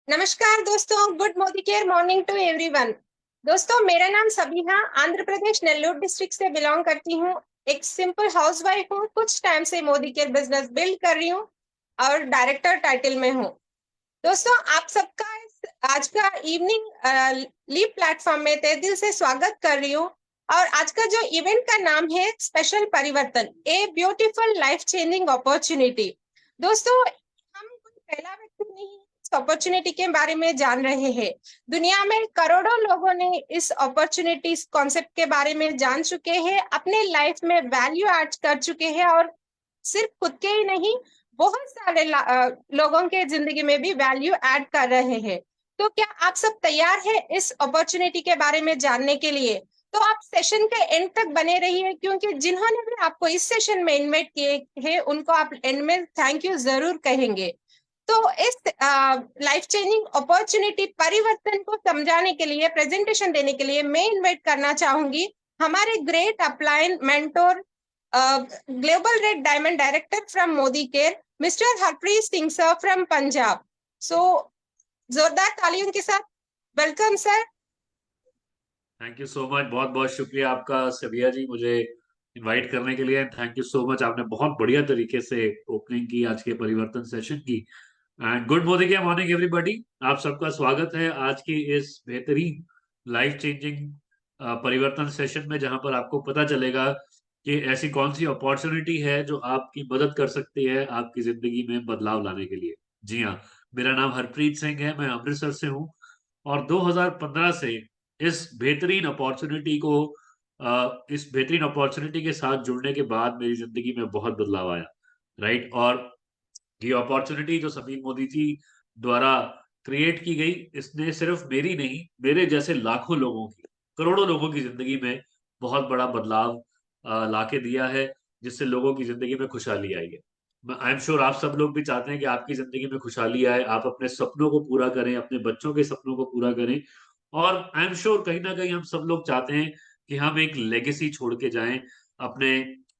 नमस्कार दोस्तों, good Modi care morning to everyone. दोस्तों, मेरा नाम सबिहा, आंध्र प्रदेश नेल्लोर डिस्ट्रिक्ट से बिलोंग करती हूँ। एक सिंपल हाउसवाइफ हूँ। कुछ टाइम से मोदी केयर बिजनेस बिल्ड कर रही हूँ और डायरेक्टर टाइटल में हूँ। दोस्तों, आप सबका आज का इवनिंग लीव प्लेटफॉर्म में तहे दिल से स्वागत कर रही हूँ। और आज का जो इवेंट का नाम है स्पेशल परिवर्तन, a beautiful life changing opportunity. दोस्तों, हम कोई पहला व्यक्ति नहीं इस अपॉर्चुनिटी के बारे में जान रहे हैं। दुनिया में करोड़ों लोगों ने इस अपॉर्चुनिटी कॉन्सेप्ट के बारे में जान चुके हैं, अपने लाइफ में वैल्यू ऐड कर चुके हैं और सिर्फ खुद के ही नहीं, बहुत सारे लोगों के जिंदगी में भी वैल्यू ऐड कर रहे हैं। तो क्या आप सब तैयार हैं इस अपॉर्चुनिटी के बारे में जानने के लिए? तो आप सेशन के एंड तक बने रहिए, क्योंकि जिन्होंने भी आपको इस सेशन में इनवाइट किए हैं उनको आप एंड में थैंक यू जरूर कहेंगे। तो इस लाइफ चेंजिंग अपॉर्चुनिटी परिवर्तन को समझाने के लिए, प्रेजेंटेशन देने के लिए मैं इनवाइट करना चाहूंगी हमारे great upline mentor, global red diamond director from Modicare, mister Harpreet Singh sir from Punjab. So जोरदार तालियों के साथ welcome sir. Thank you so much. बहुत बहुत शुक्रिया आपका सबिया जी, मुझे इनवाइट करने के लिए। थैंक यू सो मच, आपने बहुत बढ़िया तरीके से ओपनिंग की आज के परिवर्तन सेशन की। And good morning morning everybody. आप सबका स्वागत है आज की इस बेहतरीन लाइफ चेंजिंग परिवर्तन सेशन में, जहां पर आपको पता चलेगा कि ऐसी कौन सी अपॉर्चुनिटी है जो आपकी मदद कर सकती है आपकी जिंदगी में बदलाव लाने के लिए। जी हाँ, मेरा नाम हरप्रीत सिंह है, मैं अमृतसर से हूँ। और 2015 से इस बेहतरीन अपॉर्चुनिटी को इस बेहतरीन अपॉर्चुनिटी के साथ जुड़ने के बाद मेरी जिंदगी में बहुत बदलाव आया। राइट। और ये अपॉर्चुनिटी जो समीर मोदी जी द्वारा क्रिएट की गई, इसने सिर्फ मेरी नहीं, मेरे जैसे लाखों लोगों की, करोड़ों लोगों की जिंदगी में बहुत बड़ा बदलाव लाके दिया है, जिससे लोगों की जिंदगी में खुशहाली आई है। आई एम श्योर आप सब लोग भी चाहते हैं कि आपकी जिंदगी में खुशहाली आए, आप अपने सपनों को पूरा करें, अपने बच्चों के सपनों को पूरा करें। और आई एम श्योर कहीं ना कहीं हम सब लोग चाहते हैं कि हम एक लेगेसी छोड़ के जाएं अपने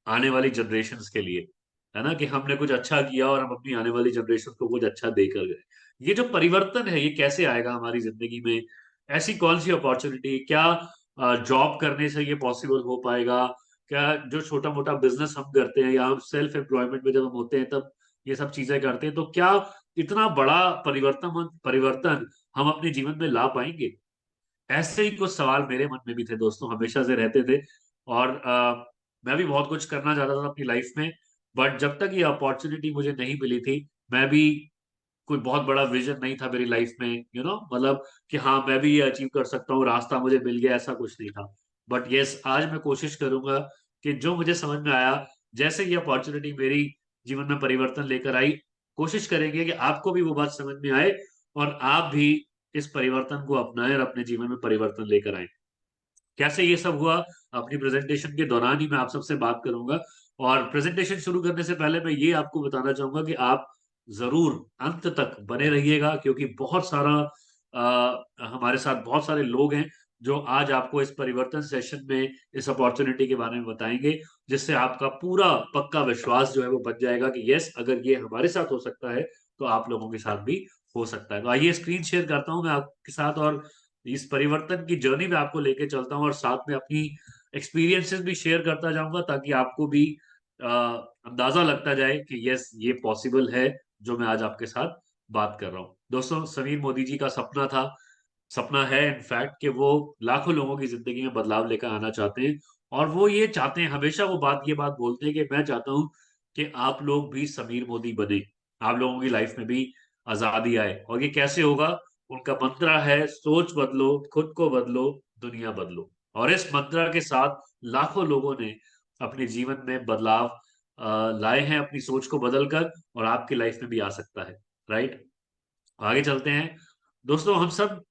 आने वाली जनरेशन्स के लिए। है ना, कि हमने कुछ अच्छा किया और हम अपनी आने वाली जनरेशन को कुछ अच्छा देकर गए। ये जो परिवर्तन है, ये कैसे आएगा हमारी जिंदगी में? ऐसी कौन सी अपॉर्चुनिटी, क्या जॉब करने से ये पॉसिबल हो पाएगा? क्या जो छोटा मोटा बिजनेस हम करते हैं या हम सेल्फ एम्प्लॉयमेंट में जब हम होते हैं तब ये सब चीजें करते हैं, तो क्या इतना बड़ा परिवर्तन परिवर्तन हम अपने जीवन में ला पाएंगे? ऐसे ही कुछ सवाल मेरे मन में भी थे दोस्तों, हमेशा से रहते थे। और मैं भी बहुत कुछ करना चाहता था अपनी लाइफ में, बट जब तक ये अपॉर्चुनिटी मुझे नहीं मिली थी, मैं भी, कोई बहुत बड़ा विजन नहीं था मेरी लाइफ में, मतलब कि हाँ मैं भी ये अचीव कर सकता हूँ, रास्ता मुझे मिल गया, ऐसा कुछ नहीं था। बट यस, आज मैं कोशिश करूंगा कि जो मुझे समझ में आया, जैसे ये अपॉर्चुनिटी मेरी जीवन में परिवर्तन लेकर आई, कोशिश करेंगे कि आपको भी वो बात समझ में आए और आप भी इस परिवर्तन को अपनाएं और अपने जीवन में परिवर्तन लेकर आए। कैसे ये सब हुआ, अपनी प्रेजेंटेशन के दौरान ही मैं आप सबसे बात करूंगा। और प्रेजेंटेशन शुरू करने से पहले मैं ये आपको बताना चाहूंगा कि आप जरूर अंत तक बने रहिएगा, क्योंकि बहुत सारा हमारे साथ बहुत सारे लोग हैं जो आज आपको इस परिवर्तन सेशन में इस अपॉर्चुनिटी के बारे में बताएंगे, जिससे आपका पूरा पक्का विश्वास जो है वो बन जाएगा कि यस, अगर ये हमारे साथ हो सकता है तो आप लोगों के साथ भी हो सकता है। तो आइए स्क्रीन शेयर करता हूं मैं आपके साथ, और इस परिवर्तन की जर्नी में आपको लेके चलता हूँ और साथ में अपनी एक्सपीरियंसेस भी शेयर करता जाऊंगा, ताकि आपको भी अंदाजा लगता जाए कि यस, ये पॉसिबल है जो मैं आज आपके साथ बात कर रहा हूँ। दोस्तों, समीर मोदी जी का सपना था, सपना है इनफैक्ट, कि वो लाखों लोगों की जिंदगी में बदलाव लेकर आना चाहते हैं। और वो ये चाहते हैं, हमेशा वो ये बात बोलते हैं कि मैं चाहता हूं कि आप लोग भी समीर मोदी बने, आप लोगों की लाइफ में भी आजादी आए। और ये कैसे होगा? उनका मंत्र है, सोच बदलो, खुद को बदलो, दुनिया बदलो। और इस मंत्र के साथ लाखों लोगों ने अपने जीवन में बदलाव लाए हैं, अपनी सोच को बदलकर, और आपकी लाइफ में भी आ सकता है। राइट। आगे चलते हैं। दोस्तों, हम सब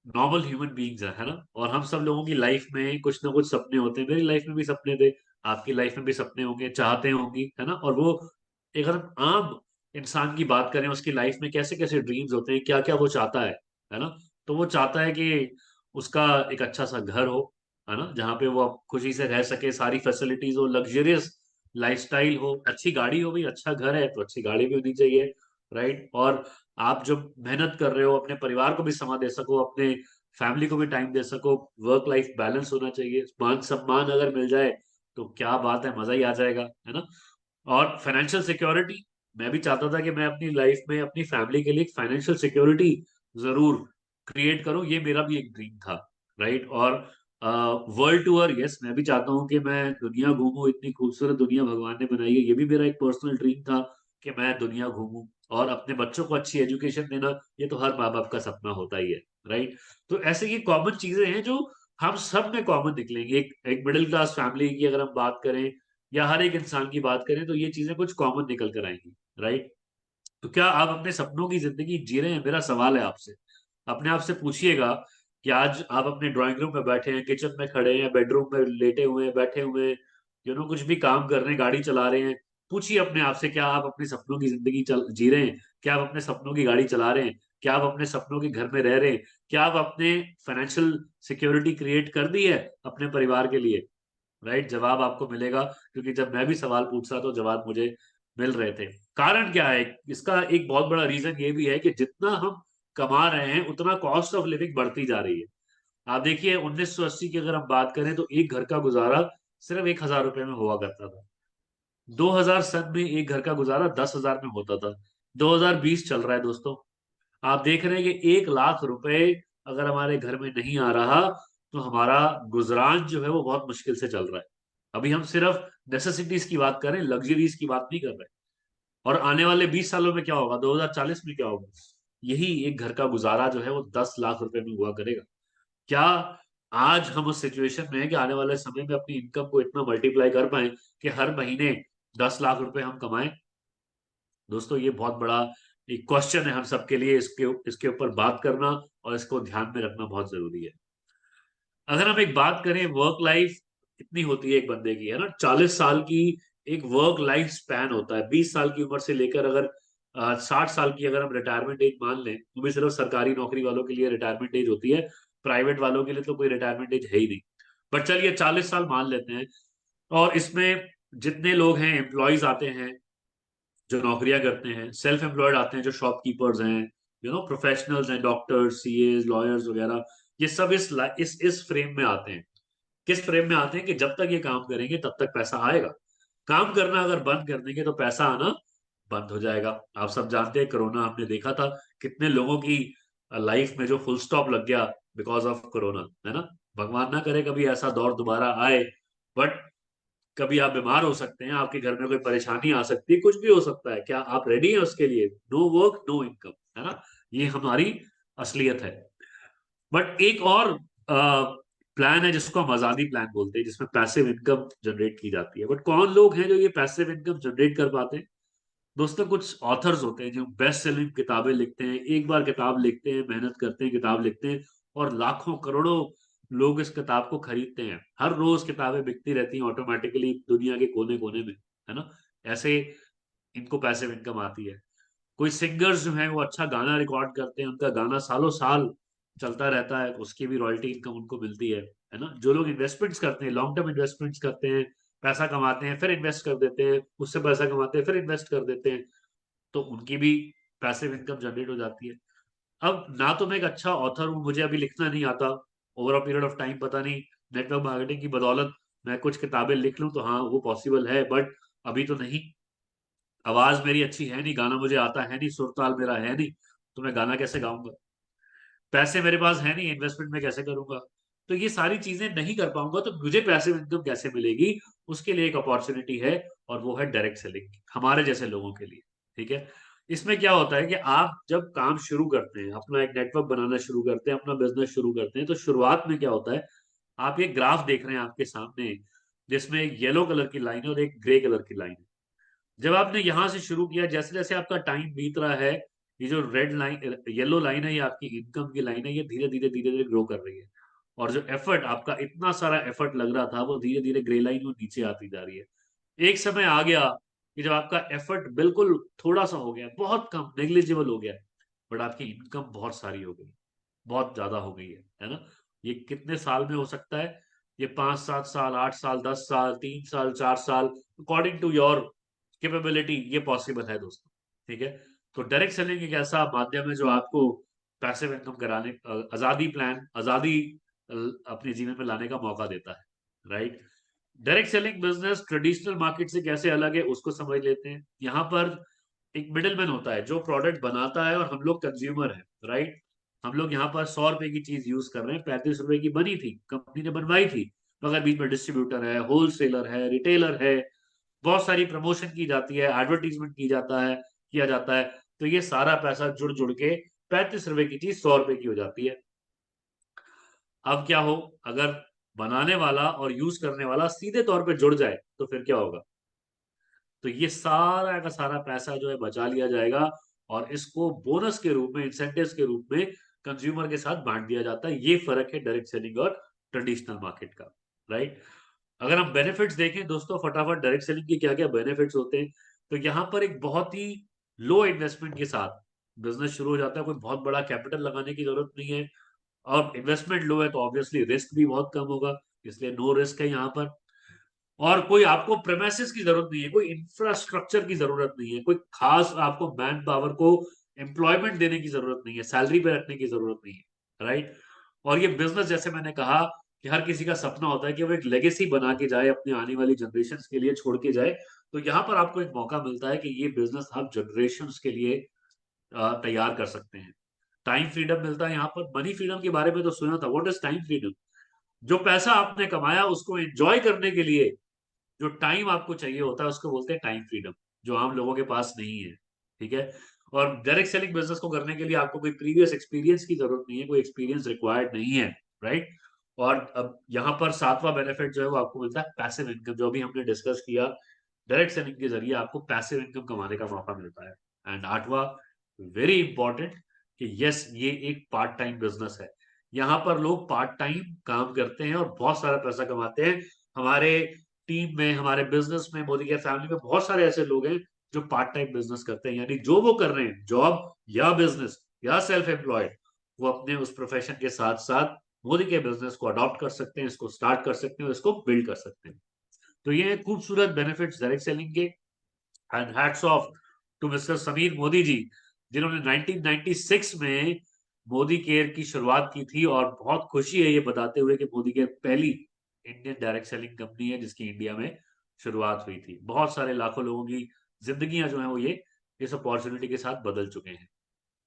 नॉर्मल ह्यूमन बीइंग्स है ना, और हम सब लोगों की लाइफ में कुछ ना कुछ सपने होते हैं। मेरी लाइफ में भी सपने थे, आपकी लाइफ में भी सपने होंगे, चाहते होंगी, है ना। और वो, एक अगर आम इंसान की बात करें, उसकी लाइफ में कैसे कैसे ड्रीम्स होते हैं, क्या क्या वो चाहता है ना। तो वो चाहता है कि उसका एक अच्छा सा घर हो, है ना, जहाँ पे वो खुशी से रह सके, सारी फैसिलिटीज हो, लग्जरियस लाइफस्टाइल हो, अच्छी गाड़ी हो, भाई अच्छा घर है तो अच्छी गाड़ी भी होनी चाहिए। राइट। और आप जब मेहनत कर रहे हो, अपने परिवार को भी समय दे सको, अपने फैमिली को भी टाइम दे सको, वर्क लाइफ बैलेंस होना चाहिए, मान सम्मान अगर मिल जाए तो क्या बात है, मजा ही आ जाएगा, है ना। और फाइनेंशियल सिक्योरिटी, मैं भी चाहता था कि मैं अपनी लाइफ में अपनी फैमिली के लिए फाइनेंशियल सिक्योरिटी जरूर क्रिएट करूं, ये मेरा भी एक ड्रीम था, राइट। और वर्ल्ड टूर, यस, मैं भी चाहता हूं कि मैं दुनिया घूमूं, इतनी खूबसूरत दुनिया भगवान ने बनाई है, ये भी मेरा एक पर्सनल ड्रीम था कि मैं दुनिया घूमूं। और अपने बच्चों को अच्छी एजुकेशन देना, ये तो हर माँ बाप का सपना होता ही है, राइट। तो ऐसे ये कॉमन चीजें हैं जो हम सब में कॉमन निकलेंगे। एक एक मिडिल क्लास फैमिली की अगर हम बात करें या हर एक इंसान की बात करें, तो ये चीजें कुछ कॉमन निकल कर आएंगी, राइट। तो क्या आप अपने सपनों की जिंदगी जी रहे हैं? मेरा सवाल है आपसे। अपने आप से पूछिएगा कि आज आप अपने ड्राइंग रूम में बैठे हैं, किचन में खड़े हैं, बेडरूम में लेटे हुए हैं, बैठे हुए हैं, कुछ भी काम कर रहे हैं, गाड़ी चला रहे हैं, पूछिए अपने आप से, क्या आप अपने सपनों की जिंदगी जी रहे हैं? क्या आप अपने सपनों की गाड़ी चला रहे हैं? क्या आप अपने सपनों के घर में रह रहे हैं? क्या आप अपने फाइनेंशियल सिक्योरिटी क्रिएट कर दी है अपने परिवार के लिए? राइट, जवाब आपको मिलेगा, क्योंकि जब मैं भी सवाल पूछ रहा तो जवाब मुझे मिल रहे थे। कारण क्या है इसका? एक बहुत बड़ा रीजन ये भी है कि जितना हम कमा रहे हैं उतना कॉस्ट ऑफ लिविंग बढ़ती जा रही है। आप देखिए 1980 की अगर हम बात करें तो एक घर का गुजारा सिर्फ 1,000 रुपए में हुआ करता था। 2000 सन में एक घर का गुजारा 10,000 में होता था। 2020 चल रहा है दोस्तों, आप देख रहे हैं कि 1 लाख रुपए अगर हमारे घर में नहीं आ रहा तो हमारा गुजरान जो है वो बहुत मुश्किल से चल रहा है। अभी हम सिर्फ नेसेसिटीज की बात करें, लग्जरीज की बात नहीं कर रहे। और आने वाले 20 सालों में क्या होगा, 2040 में क्या होगा? यही एक घर का गुजारा जो है वो 10 लाख रुपए में हुआ करेगा। क्या आज हम उस सिचुएशन में है कि आने वाले समय में अपनी इनकम को इतना मल्टीप्लाई कर पाए कि हर महीने 10 लाख रुपए हम कमाएं? दोस्तों ये बहुत बड़ा एक क्वेश्चन है हम सबके लिए, इसके इसके ऊपर बात करना और इसको ध्यान में रखना बहुत जरूरी है। अगर हम एक बात करें, वर्क लाइफ कितनी होती है एक बंदे की, है ना, 40 साल की एक वर्क लाइफ स्पैन होता है। 20 साल की उम्र से लेकर अगर 60 साल की अगर हम रिटायरमेंट एज मान लें, तो भी सिर्फ सरकारी नौकरी वालों के लिए रिटायरमेंट एज होती है, प्राइवेट वालों के लिए तो कोई रिटायरमेंट एज है ही नहीं। बट चलिए 40 साल मान लेते हैं। और इसमें जितने लोग हैं, एम्प्लॉयज आते हैं जो नौकरियां करते हैं, सेल्फ एम्प्लॉयड आते हैं जो शॉपकीपर्स हैं, प्रोफेशनल्स हैं, डॉक्टर्स, सीएस, लॉयर्स वगैरह, ये सब इस फ्रेम में आते हैं। किस फ्रेम में आते हैं कि जब तक ये काम करेंगे तब तक पैसा आएगा, काम करना अगर बंद कर देंगे तो पैसा आना बंद हो जाएगा। आप सब जानते हैं कोरोना हमने देखा था, कितने लोगों की लाइफ में जो फुल स्टॉप लग गया बिकॉज ऑफ कोरोना, है ना। भगवान ना करे कभी ऐसा दौर दोबारा आए, बट कभी आप बीमार हो सकते हैं, आपके घर में कोई परेशानी आ सकती है, कुछ भी हो सकता है। क्या आप रेडी हैं उसके लिए? नो वर्क नो इनकम, है ना, ये हमारी असलियत है। बट एक और प्लान है जिसको हम आजादी प्लान बोलते हैं, जिसमें पैसिव इनकम जनरेट की जाती है। बट कौन लोग हैं जो ये पैसिव इनकम जनरेट कर पाते हैं? दोस्तों कुछ ऑथर्स होते हैं जो बेस्ट सेलिंग किताबें लिखते हैं, एक बार किताब लिखते हैं, मेहनत करते हैं, किताब लिखते हैं, और लाखों करोड़ों लोग इस किताब को खरीदते हैं। हर रोज किताबें बिकती रहती हैं ऑटोमेटिकली दुनिया के कोने कोने में, है ना। ऐसे इनको पैसिव इनकम आती है। कोई सिंगर्स जो हैं वो अच्छा गाना रिकॉर्ड करते हैं, उनका गाना सालों साल चलता रहता है, उसकी भी रॉयल्टी इनकम उनको मिलती है ना। जो लोग इन्वेस्टमेंट्स करते हैं, लॉन्ग टर्म इन्वेस्टमेंट्स करते हैं, पैसा कमाते हैं फिर इन्वेस्ट कर देते हैं, उससे पैसा कमाते हैं फिर इन्वेस्ट कर देते हैं, तो उनकी भी पैसिव इनकम जनरेट हो जाती है। अब ना तो मैं एक अच्छा ऑथर हूँ, मुझे अभी लिखना नहीं आता, over a period of time पता नहीं नेटवर्क मार्केटिंग की बदौलत मैं कुछ किताबें लिख लूं तो हाँ वो पॉसिबल है, बट अभी तो नहीं। आवाज मेरी अच्छी है नहीं, गाना मुझे आता है नहीं, सुर ताल मेरा है नहीं, तो मैं गाना कैसे गाऊंगा? पैसे मेरे पास है नहीं, इन्वेस्टमेंट में कैसे करूंगा? तो ये सारी चीजें नहीं कर पाऊंगा, तो मुझे पैसिव इनकम कैसे मिलेगी? उसके लिए एक अपॉर्चुनिटी है, और वो है डायरेक्ट सेलिंग, हमारे जैसे लोगों के लिए। ठीक है। इसमें क्या होता है कि आप जब काम शुरू करते हैं, अपना एक नेटवर्क बनाना शुरू करते हैं, अपना बिजनेस शुरू करते हैं, तो शुरुआत में क्या होता है, आप ये ग्राफ देख रहे हैं आपके सामने, जिसमें एक येलो कलर की लाइन है और एक ग्रे कलर की लाइन है। जब आपने यहां से शुरू किया, जैसे जैसे आपका टाइम बीत रहा है, ये जो रेड लाइन येलो लाइन है, ये आपकी इनकम की लाइन है, ये धीरे धीरे धीरे धीरे ग्रो कर रही है। और जो एफर्ट आपका, इतना सारा एफर्ट लग रहा था, वो धीरे धीरे ग्रे लाइन वो नीचे आती जा रही है। एक समय आ गया कि जब आपका एफर्ट बिल्कुल थोड़ा सा हो गया, बहुत कम, नेग्लिजिबल हो गया, बट आपकी इनकम बहुत सारी हो गई, बहुत ज्यादा हो गई है ना। ये कितने साल में हो सकता है? ये 5-7 साल, 8 साल, 10 साल, 3 साल, 4 साल, अकॉर्डिंग टू योर कैपेबिलिटी ये पॉसिबल है दोस्तों। ठीक है। तो डायरेक्ट सेलिंग एक ऐसा माध्यम है जो आपको पैसिव इनकम कराने, आजादी अपने जीवन में लाने का मौका देता है, right. Direct selling business traditional market से कैसे अलग है उसको समझ लेते हैं। यहाँ पर एक मिडिलमैन होता है जो प्रोडक्ट बनाता है, और हम लोग कंज्यूमर हैं, राइट। हम लोग यहाँ पर 100 रुपए की चीज यूज कर रहे हैं, 35 रुपए की बनी थी, कंपनी ने बनवाई थी, मगर बीच में डिस्ट्रीब्यूटर है, होलसेलर है, रिटेलर है, बहुत सारी प्रमोशन की जाती है, एडवर्टीजमेंट किया जाता है। तो ये सारा पैसा जुड़ जुड़ के 35 रुपए की चीज 100 रुपए की हो जाती है। अब क्या हो, अगर बनाने वाला और यूज करने वाला सीधे तौर पे जुड़ जाए तो फिर क्या होगा? तो ये सारा का सारा पैसा जो है बचा लिया जाएगा, और इसको बोनस के रूप में, इंसेंटिव्स के रूप में कंज्यूमर के साथ बांट दिया जाता है। ये फर्क है डायरेक्ट सेलिंग और ट्रेडिशनल मार्केट का, राइट। अगर हम बेनिफिट्स देखें दोस्तों फटाफट, डायरेक्ट सेलिंग के क्या क्या बेनिफिट्स होते हैं, तो यहाँ पर एक बहुत ही लो इन्वेस्टमेंट के साथ बिजनेस शुरू हो जाता है। कोई बहुत बड़ा कैपिटल लगाने की जरूरत नहीं है, और इन्वेस्टमेंट लो है तो ऑब्वियसली रिस्क भी बहुत कम होगा, इसलिए नो रिस्क है यहाँ पर। और कोई आपको प्रेमिसेस की जरूरत नहीं है, कोई इंफ्रास्ट्रक्चर की जरूरत नहीं है, कोई खास आपको मैन पावर को एम्प्लॉयमेंट देने की जरूरत नहीं है, सैलरी पे रखने की जरूरत नहीं है, राइट। और ये बिजनेस, जैसे मैंने कहा कि हर किसी का सपना होता है कि वो एक लेगेसी बना के जाए, अपने आने वाली जनरेशन के लिए छोड़ के जाए। तो यहाँ पर आपको एक मौका मिलता है कि ये बिजनेस आप जनरेशन के लिए तैयार कर सकते हैं। टाइम फ्रीडम मिलता है यहाँ पर। मनी फ्रीडम के बारे में तो सुना था, व्हाट इज टाइम फ्रीडम? जो पैसा आपने कमाया उसको एंजॉय करने के लिए जो टाइम आपको चाहिए होता है उसको बोलते हैं टाइम फ्रीडम, जो आम लोगों के पास नहीं है, ठीक है। और डायरेक्ट सेलिंग बिजनेस को करने के लिए आपको कोई प्रीवियस एक्सपीरियंस की जरूरत नहीं है, कोई एक्सपीरियंस रिक्वायर्ड नहीं है, राइट। और अब यहाँ पर सातवां बेनिफिट जो है वो आपको मिलता है पैसिव इनकम, जो भी हमने डिस्कस किया। डायरेक्ट सेलिंग के जरिए आपको पैसिव इनकम कमाने का मौका मिलता है। एंड आठवां, वेरी इंपॉर्टेंट, कि यस ये एक पार्ट टाइम बिजनेस है। यहाँ पर लोग पार्ट टाइम काम करते हैं और बहुत सारा पैसा कमाते हैं। हमारे टीम में, हमारे बिजनेस में, मोदी के फैमिली में बहुत सारे ऐसे लोग हैं जो पार्ट टाइम बिजनेस करते हैं, यानी जो वो कर रहे हैं, जॉब या बिजनेस या सेल्फ एम्प्लॉयड, वो अपने उस प्रोफेशन के साथ साथ मोदी के बिजनेस को अडॉप्ट कर सकते हैं, इसको स्टार्ट कर सकते हैं और इसको बिल्ड कर सकते हैं। तो ये खूबसूरत बेनिफिट्स डायरेक्ट सेलिंग के। And hats off to mister Sameer Modi ji, जिन्होंने 1996 में मोदी केयर की शुरुआत की थी। और बहुत खुशी है ये बताते हुए कि मोदी केयर पहली इंडियन डायरेक्ट सेलिंग कंपनी है जिसकी इंडिया में शुरुआत हुई थी। बहुत सारे लाखों लोगों की जिंदगियां जो है वो ये इस अपॉर्चुनिटी के साथ बदल चुके हैं।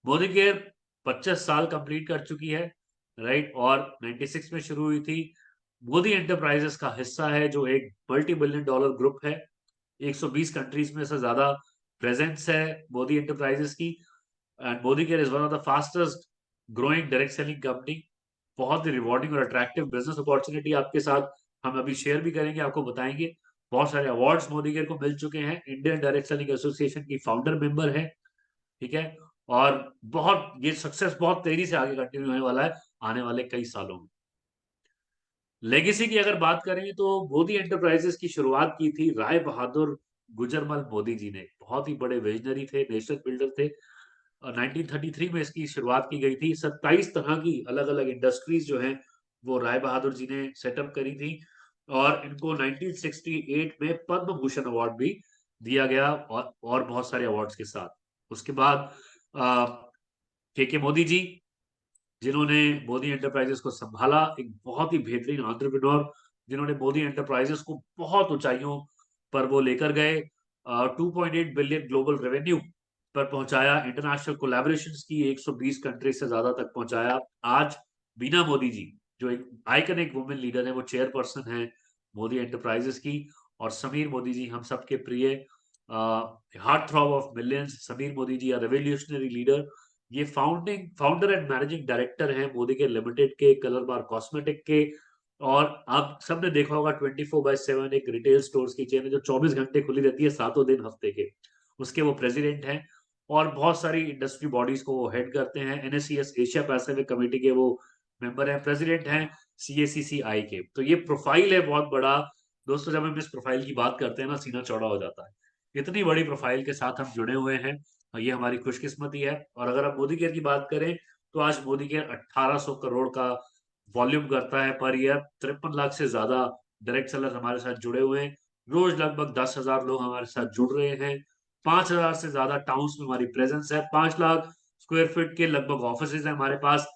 मोदी केयर 25 साल कंप्लीट कर चुकी है, राइट। और 96 में शुरू हुई थी। मोदी एंटरप्राइजेस का हिस्सा है जो एक मल्टी बिलियन डॉलर ग्रुप है। 120 कंट्रीज में से ज्यादा प्रेजेंस है मोदी एंटरप्राइजेस की। And Modi care is one of the fastest growing direct selling company. बहुत ही रिवॉर्डिंग और अट्रैक्टिव बिजनेस अपॉर्चुनिटी आपके साथ हम अभी शेयर भी करेंगे, आपको बताएंगे। बहुत सारे अवार्ड्स मोदी केयर को मिल चुके हैं, इंडियन डायरेक्ट सेलिंग एसोसिएशन की फाउंडर मेंबर है, ठीक है। और बहुत ये सक्सेस बहुत तेजी से आगे कंटिन्यू होने वाला है आने वाले कई सालों में। लेगेसी की अगर बात करें तो मोदी एंटरप्राइजेस की शुरुआत की थी राय बहादुर गुजरमल मोदी जी ने। बहुत ही बड़े विजनरी थे, नेशन बिल्डर थे। और 1933 में इसकी शुरुआत की गई थी। 27 तरह की अलग अलग इंडस्ट्रीज जो हैं वो राय बहादुर जी ने सेटअप करी थी। और इनको 1968 में पद्म भूषण अवार्ड भी दिया गया, और बहुत सारे अवार्ड्स के साथ। उसके बाद के मोदी जी, जिन्होंने मोदी एंटरप्राइजेस को संभाला, एक बहुत ही बेहतरीन एंटरप्रेन्योर, जिन्होंने मोदी एंटरप्राइजेस को बहुत ऊंचाइयों पर वो लेकर गए। 2.8 बिलियन ग्लोबल रेवेन्यू पर पहुंचाया, इंटरनेशनल कोलैबोरेशंस की 120 कंट्री से ज्यादा तक पहुंचाया। आज बीना मोदी जी, जो एक आइकनिक वुमेन लीडर है, वो चेयरपर्सन है मोदी एंटरप्राइजेस की। और समीर मोदी जी, हम सबके प्रिय heart throb of millions, Sameer Modi ji are revolutionary leader. ये फाउंडर एंड मैनेजिंग डायरेक्टर हैं मोदी के लिमिटेड के, कलर बार कॉस्मेटिक के। और आप सबने देखा होगा 24/7 एक रिटेल स्टोर्स की चेन है जो 24 घंटे खुली रहती है, सातों दिन हफ्ते के। उसके वो प्रेसिडेंट हैं। और बहुत सारी इंडस्ट्री बॉडीज को वो हेड करते हैं। एनएसईएस एशिया पैसिफिक कमेटी के वो मेंबर हैं, प्रेसिडेंट हैं सीएसीसीआई के। तो ये प्रोफाइल है बहुत बड़ा। दोस्तों जब हम इस प्रोफाइल की बात करते हैं ना, सीना चौड़ा हो जाता है। इतनी बड़ी प्रोफाइल के साथ हम जुड़े हुए हैं, और ये हमारी खुशकिस्मती है। और अगर आप मोदी केयर की बात करें तो आज मोदी केयर 1800 करोड़ का वॉल्यूम करता है पर ईयर। 53 लाख से ज्यादा डायरेक्ट सेलर हमारे साथ जुड़े हुए हैं। रोज लगभग 10,000 लोग हमारे साथ जुड़ रहे हैं। 5,000 से ज्यादा टाउन्स में हमारी प्रेजेंस है। 5 लाख स्क्वायर फीट के लगभग ऑफिस है हमारे पास।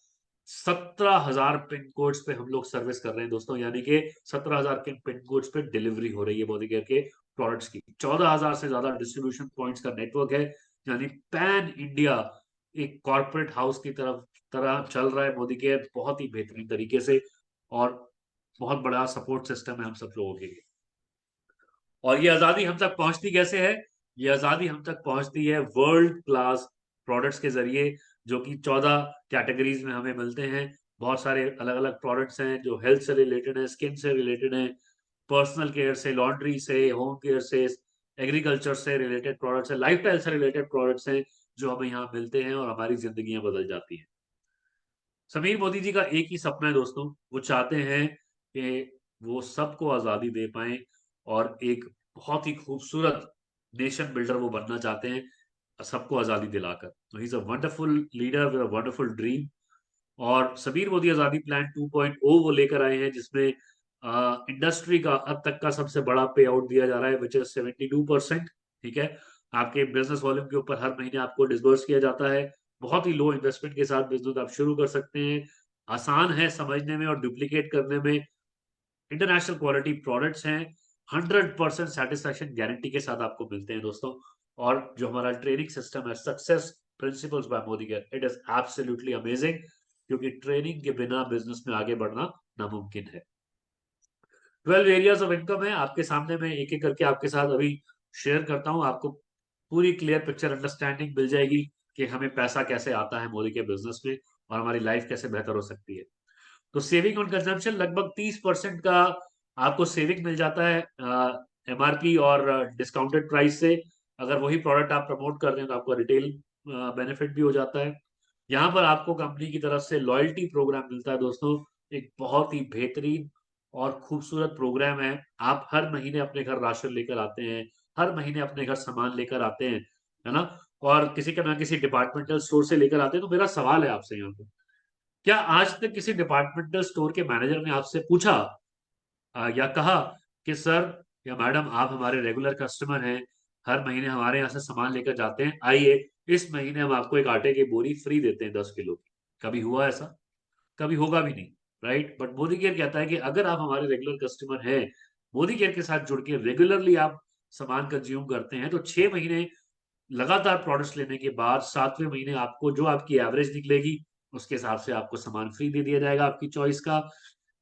17,000 पिन कोड्स पे हम लोग सर्विस कर रहे हैं दोस्तों, यानी कि 17,000 के पिन कोड्स पे डिलीवरी हो रही है बॉडी केयर के प्रोडक्ट्स की। 14,000 से ज्यादा डिस्ट्रीब्यूशन पॉइंट्स का नेटवर्क है, यानी पैन इंडिया एक कॉर्पोरेट हाउस की तरह चल रहा है मोदी केयर बहुत ही बेहतरीन तरीके से। और बहुत बड़ा सपोर्ट सिस्टम है हम सब लोगों के लिए। और ये आजादी हम तक पहुंचती कैसे है? ये आजादी हम तक पहुंचती है वर्ल्ड क्लास प्रोडक्ट्स के जरिए, जो कि 14 कैटेगरीज में हमें मिलते हैं। बहुत सारे अलग अलग प्रोडक्ट्स हैं जो हेल्थ से रिलेटेड है, स्किन से रिलेटेड है, पर्सनल केयर से, लॉन्ड्री से, होम केयर से, एग्रीकल्चर से रिलेटेड प्रोडक्ट्स है, लाइफस्टाइल से रिलेटेड प्रोडक्ट्स हैं जो हमें यहाँ मिलते हैं और हमारी जिंदगियां बदल जाती हैं। समीर मोदी जी का एक ही सपना है दोस्तों, वो चाहते हैं कि वो सबको आजादी दे पाए और एक बहुत ही खूबसूरत नेशन बिल्डर वो बनना चाहते हैं, सबको आजादी दिलाकर। तो he is a wonderful leader with a wonderful dream. और सबीर मोदी आजादी प्लान 2.0 वो लेकर आए हैं, जिसमें इंडस्ट्री का अब तक का सबसे बड़ा पे आउट दिया जा रहा है, विच इज 72%। ठीक है, आपके बिजनेस वॉल्यूम के ऊपर हर महीने आपको डिसबर्स किया जाता है। बहुत ही लो इन्वेस्टमेंट के साथ बिजनेस आप शुरू कर सकते हैं। आसान है समझने में और डुप्लीकेट करने में। इंटरनेशनल क्वालिटी प्रोडक्ट्स हैं। 100% सेटिस्फेक्शन गारंटी के साथ आपको मिलते हैं दोस्तों। और जो हमारा ट्रेनिंग सिस्टम है, success principles by Modi care, it is absolutely amazing, क्योंकि ट्रेनिंग के बिना बिजनेस में आगे बढ़ना नामुमकिन है। 12 एरियाज ऑफ इनकम है आपके सामने, मैं एक एक करके आपके साथ अभी शेयर करता हूं। आपको पूरी क्लियर पिक्चर अंडरस्टैंडिंग मिल जाएगी कि हमें पैसा कैसे आता है मोदी के बिजनेस में और हमारी लाइफ कैसे बेहतर हो सकती है। तो सेविंग ऑन कंजम्पशन लगभग 30% का आपको सेविंग मिल जाता है एमआरपी और डिस्काउंटेड प्राइस से। अगर वही प्रोडक्ट आप प्रमोट कर रहे हैं तो आपको रिटेल बेनिफिट भी हो जाता है। यहाँ पर आपको कंपनी की तरफ से लॉयल्टी प्रोग्राम मिलता है दोस्तों, एक बहुत ही बेहतरीन और खूबसूरत प्रोग्राम है। आप हर महीने अपने घर राशन लेकर आते हैं, हर महीने अपने घर सामान लेकर आते हैं, है ना, और किसी का ना किसी डिपार्टमेंटल स्टोर से लेकर आते हैं। तो मेरा सवाल है आपसे यहाँ पे, क्या आज तक किसी डिपार्टमेंटल स्टोर के मैनेजर ने आपसे पूछा या कहा कि सर या मैडम आप हमारे रेगुलर कस्टमर हैं, हर महीने हमारे यहाँ से सामान लेकर जाते हैं, आइए इस महीने हम आपको एक आटे की बोरी फ्री देते हैं 10 किलो की? कभी हुआ ऐसा? कभी होगा भी नहीं, राइट? बट मोदी केयर कहता है कि अगर आप हमारे रेगुलर कस्टमर हैं, मोदी केयर के साथ जुड़ के रेगुलरली आप सामान कंज्यूम करते हैं, तो 6 महीने लगातार प्रोडक्ट्स लेने के बाद 7वें महीने आपको जो आपकी एवरेज निकलेगी उसके हिसाब से आपको सामान फ्री दे दिया जाएगा आपकी चॉइस का।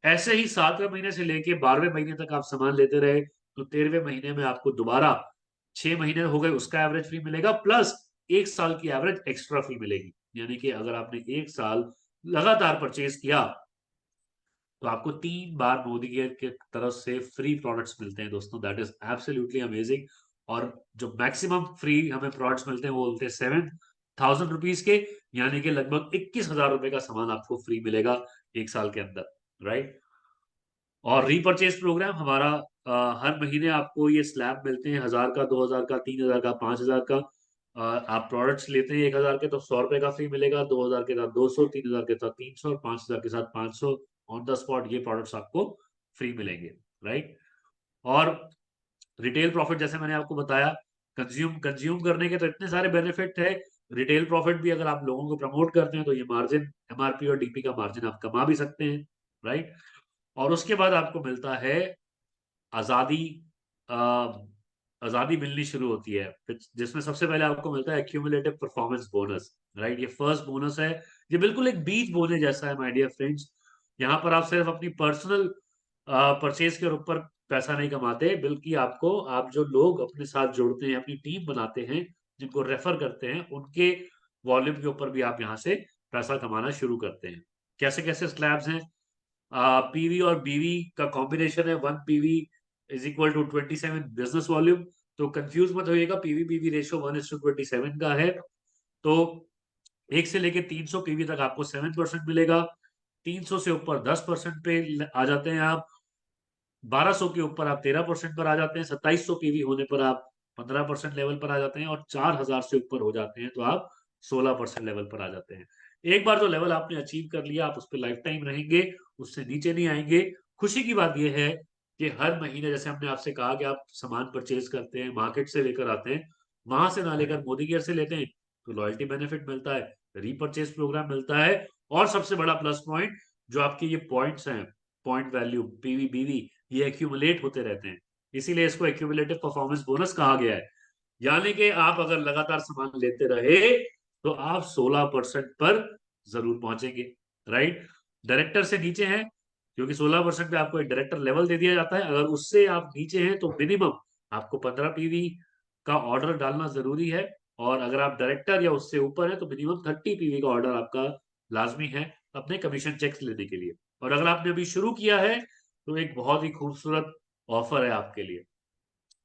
ऐसे ही 7वें महीने से लेके 12वें महीने तक आप सामान लेते रहे तो 13वें महीने में आपको दोबारा 6 महीने हो गए उसका एवरेज फ्री मिलेगा, प्लस 1 साल की एवरेज एक्स्ट्रा फ्री मिलेगी। यानी कि अगर आपने 1 साल लगातार परचेज किया तो आपको 3 बार मोदी केयर के तरफ से फ्री प्रोडक्ट्स मिलते हैं दोस्तों। That is absolutely amazing. और जो मैक्सिमम फ्री हमें प्रोडक्ट्स मिलते हैं वो बोलते हैं 7,000 रुपीज के, यानी कि लगभग 21,000 रुपए का सामान आपको फ्री मिलेगा 1 साल के अंदर, राइट? और रीपरचेज प्रोग्राम हमारा हर महीने आपको ये स्लैब मिलते हैं, 1,000 का, 2,000 का, 3,000 का, 5,000 का। आप प्रोडक्ट्स लेते हैं 1,000 के तो 100 रुपए का फ्री मिलेगा, 2,000 के साथ 200, 3,000 के साथ 300 और 5,000 के साथ 500। ऑन द स्पॉट ये प्रोडक्ट्स आपको फ्री मिलेंगे, राइट? और रिटेल प्रॉफिट जैसे मैंने आपको बताया, कंज्यूम कंज्यूम करने के तो इतने सारे बेनिफिट है। रिटेल प्रॉफिट भी अगर आप लोगों को प्रमोट करते हैं तो ये मार्जिन, एमआरपी और डीपी का मार्जिन आप कमा भी सकते हैं, राइट? और उसके बाद आपको मिलता है आजादी। अ, आजादी मिलनी शुरू होती है जिसमें सबसे पहले आपको मिलता है एक्यूमुलेटिव परफॉर्मेंस बोनस, राइट? ये फर्स्ट बोनस है। ये बिल्कुल एक बीज बोने जैसा है माय डियर फ्रेंड्स। यहाँ पर आप सिर्फ अपनी पर्सनल परचेज के ऊपर पैसा नहीं कमाते, बल्कि आपको, आप जो लोग अपने साथ जोड़ते हैं, अपनी टीम बनाते हैं, जिनको रेफर करते हैं, उनके वॉल्यूम के ऊपर भी आप यहाँ से पैसा कमाना शुरू करते हैं। कैसे कैसे स्लैब्स हैं? पीवी और बीवी का कॉम्बिनेशन है, 1 PV is equal to 27 business volume. तो कंफ्यूज मत होइएगा, पीवी बीवी रेशियो 1:27 का है। तो 1 से लेके 300 पीवी तक आपको 7% मिलेगा। 300 से ऊपर 10% पे आ जाते हैं आप। 1200 के ऊपर आप 13% पर आ जाते हैं। 2700 पीवी होने पर आप 15% लेवल पर आ जाते हैं। और 4,000 से ऊपर हो जाते हैं तो आप 16% लेवल पर आ जाते हैं। एक बार जो लेवल आपने अचीव कर लिया, आप उस पर लाइफ टाइम रहेंगे, उससे नीचे नहीं आएंगे। खुशी की बात यह है कि हर महीने, जैसे हमने आपसे कहा कि आप सामान परचेज करते हैं, मार्केट से लेकर आते हैं, वहां से ना लेकर मोदी केयर से लेते हैं तो लॉयल्टी बेनिफिट मिलता है, रीपर्चेज प्रोग्राम मिलता है, और सबसे बड़ा प्लस पॉइंट, जो आपके ये पॉइंट्स हैं, पॉइंट वैल्यू, पीवी बीवी, ये एक्यूमुलेट होते रहते हैं, इसीलिए इसको एक्यूमुलेटिव परफॉर्मेंस बोनस कहा गया है। यानी कि आप अगर लगातार सामान लेते रहे तो आप 16% पर जरूर पहुंचेंगे, राइट। डायरेक्टर से नीचे हैं, क्योंकि 16% पे आपको एक डायरेक्टर लेवल दे दिया जाता है, अगर उससे आप नीचे हैं तो मिनिमम आपको 15 पीवी का ऑर्डर डालना जरूरी है, और अगर आप डायरेक्टर या उससे ऊपर है तो मिनिमम 30 पीवी का ऑर्डर आपका लाजमी है अपने कमीशन चेक्स लेने के लिए। और अगर आपने अभी शुरू किया है तो एक बहुत ही खूबसूरत ऑफर है आपके लिए।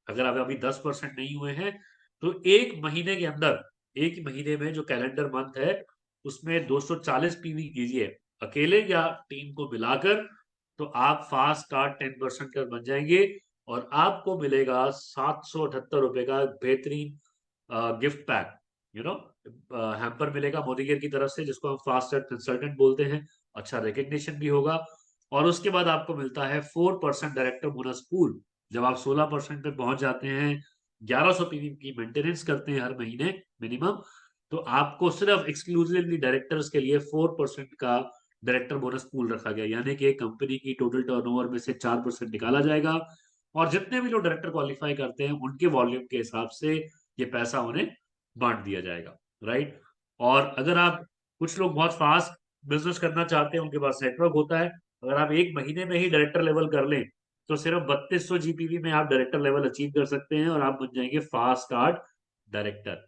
अगर आप अभी 10% नहीं हुए हैं तो एक महीने के अंदर, एक महीने में जो कैलेंडर मंथ है उसमें 240 पीवी कीजिए अकेले या टीम को मिलाकर, तो आप फास्ट स्टार्ट 10% का बन जाएंगे, और आपको मिलेगा 778 रुपए का बेहतरीन gift pack, you know hamper मिलेगा मोदी केयर की तरफ से, जिसको हम फास्ट स्टार्ट कंसल्टेंट बोलते हैं। अच्छा रिकग्निशन भी होगा, और उसके बाद आपको मिलता है 4% डायरेक्टर बोनस पूल। जब आप 16% पे पहुंच जाते हैं, 1100 पीवी की मेंटेनेंस करते हैं हर महीने मिनिमम, तो आपको सिर्फ एक्सक्लूसिवली डायरेक्टर्स के लिए 4% का डायरेक्टर बोनस पूल रखा गया, यानी कि कंपनी की टोटल टर्नओवर में से 4% निकाला जाएगा, और जितने भी लोग डायरेक्टर क्वालिफाई करते हैं उनके वॉल्यूम के हिसाब से ये पैसा उन्हें बांट दिया जाएगा, राइट। और अगर आप, कुछ लोग बहुत फास्ट बिजनेस करना चाहते हैं, उनके पास नेटवर्क होता है, अगर आप एक महीने में ही डायरेक्टर लेवल कर लें तो सिर्फ 3200 जीपीवी में आप डायरेक्टर लेवल अचीव कर सकते हैं, और आप बन जाएंगे फास्ट स्टार्ट डायरेक्टर।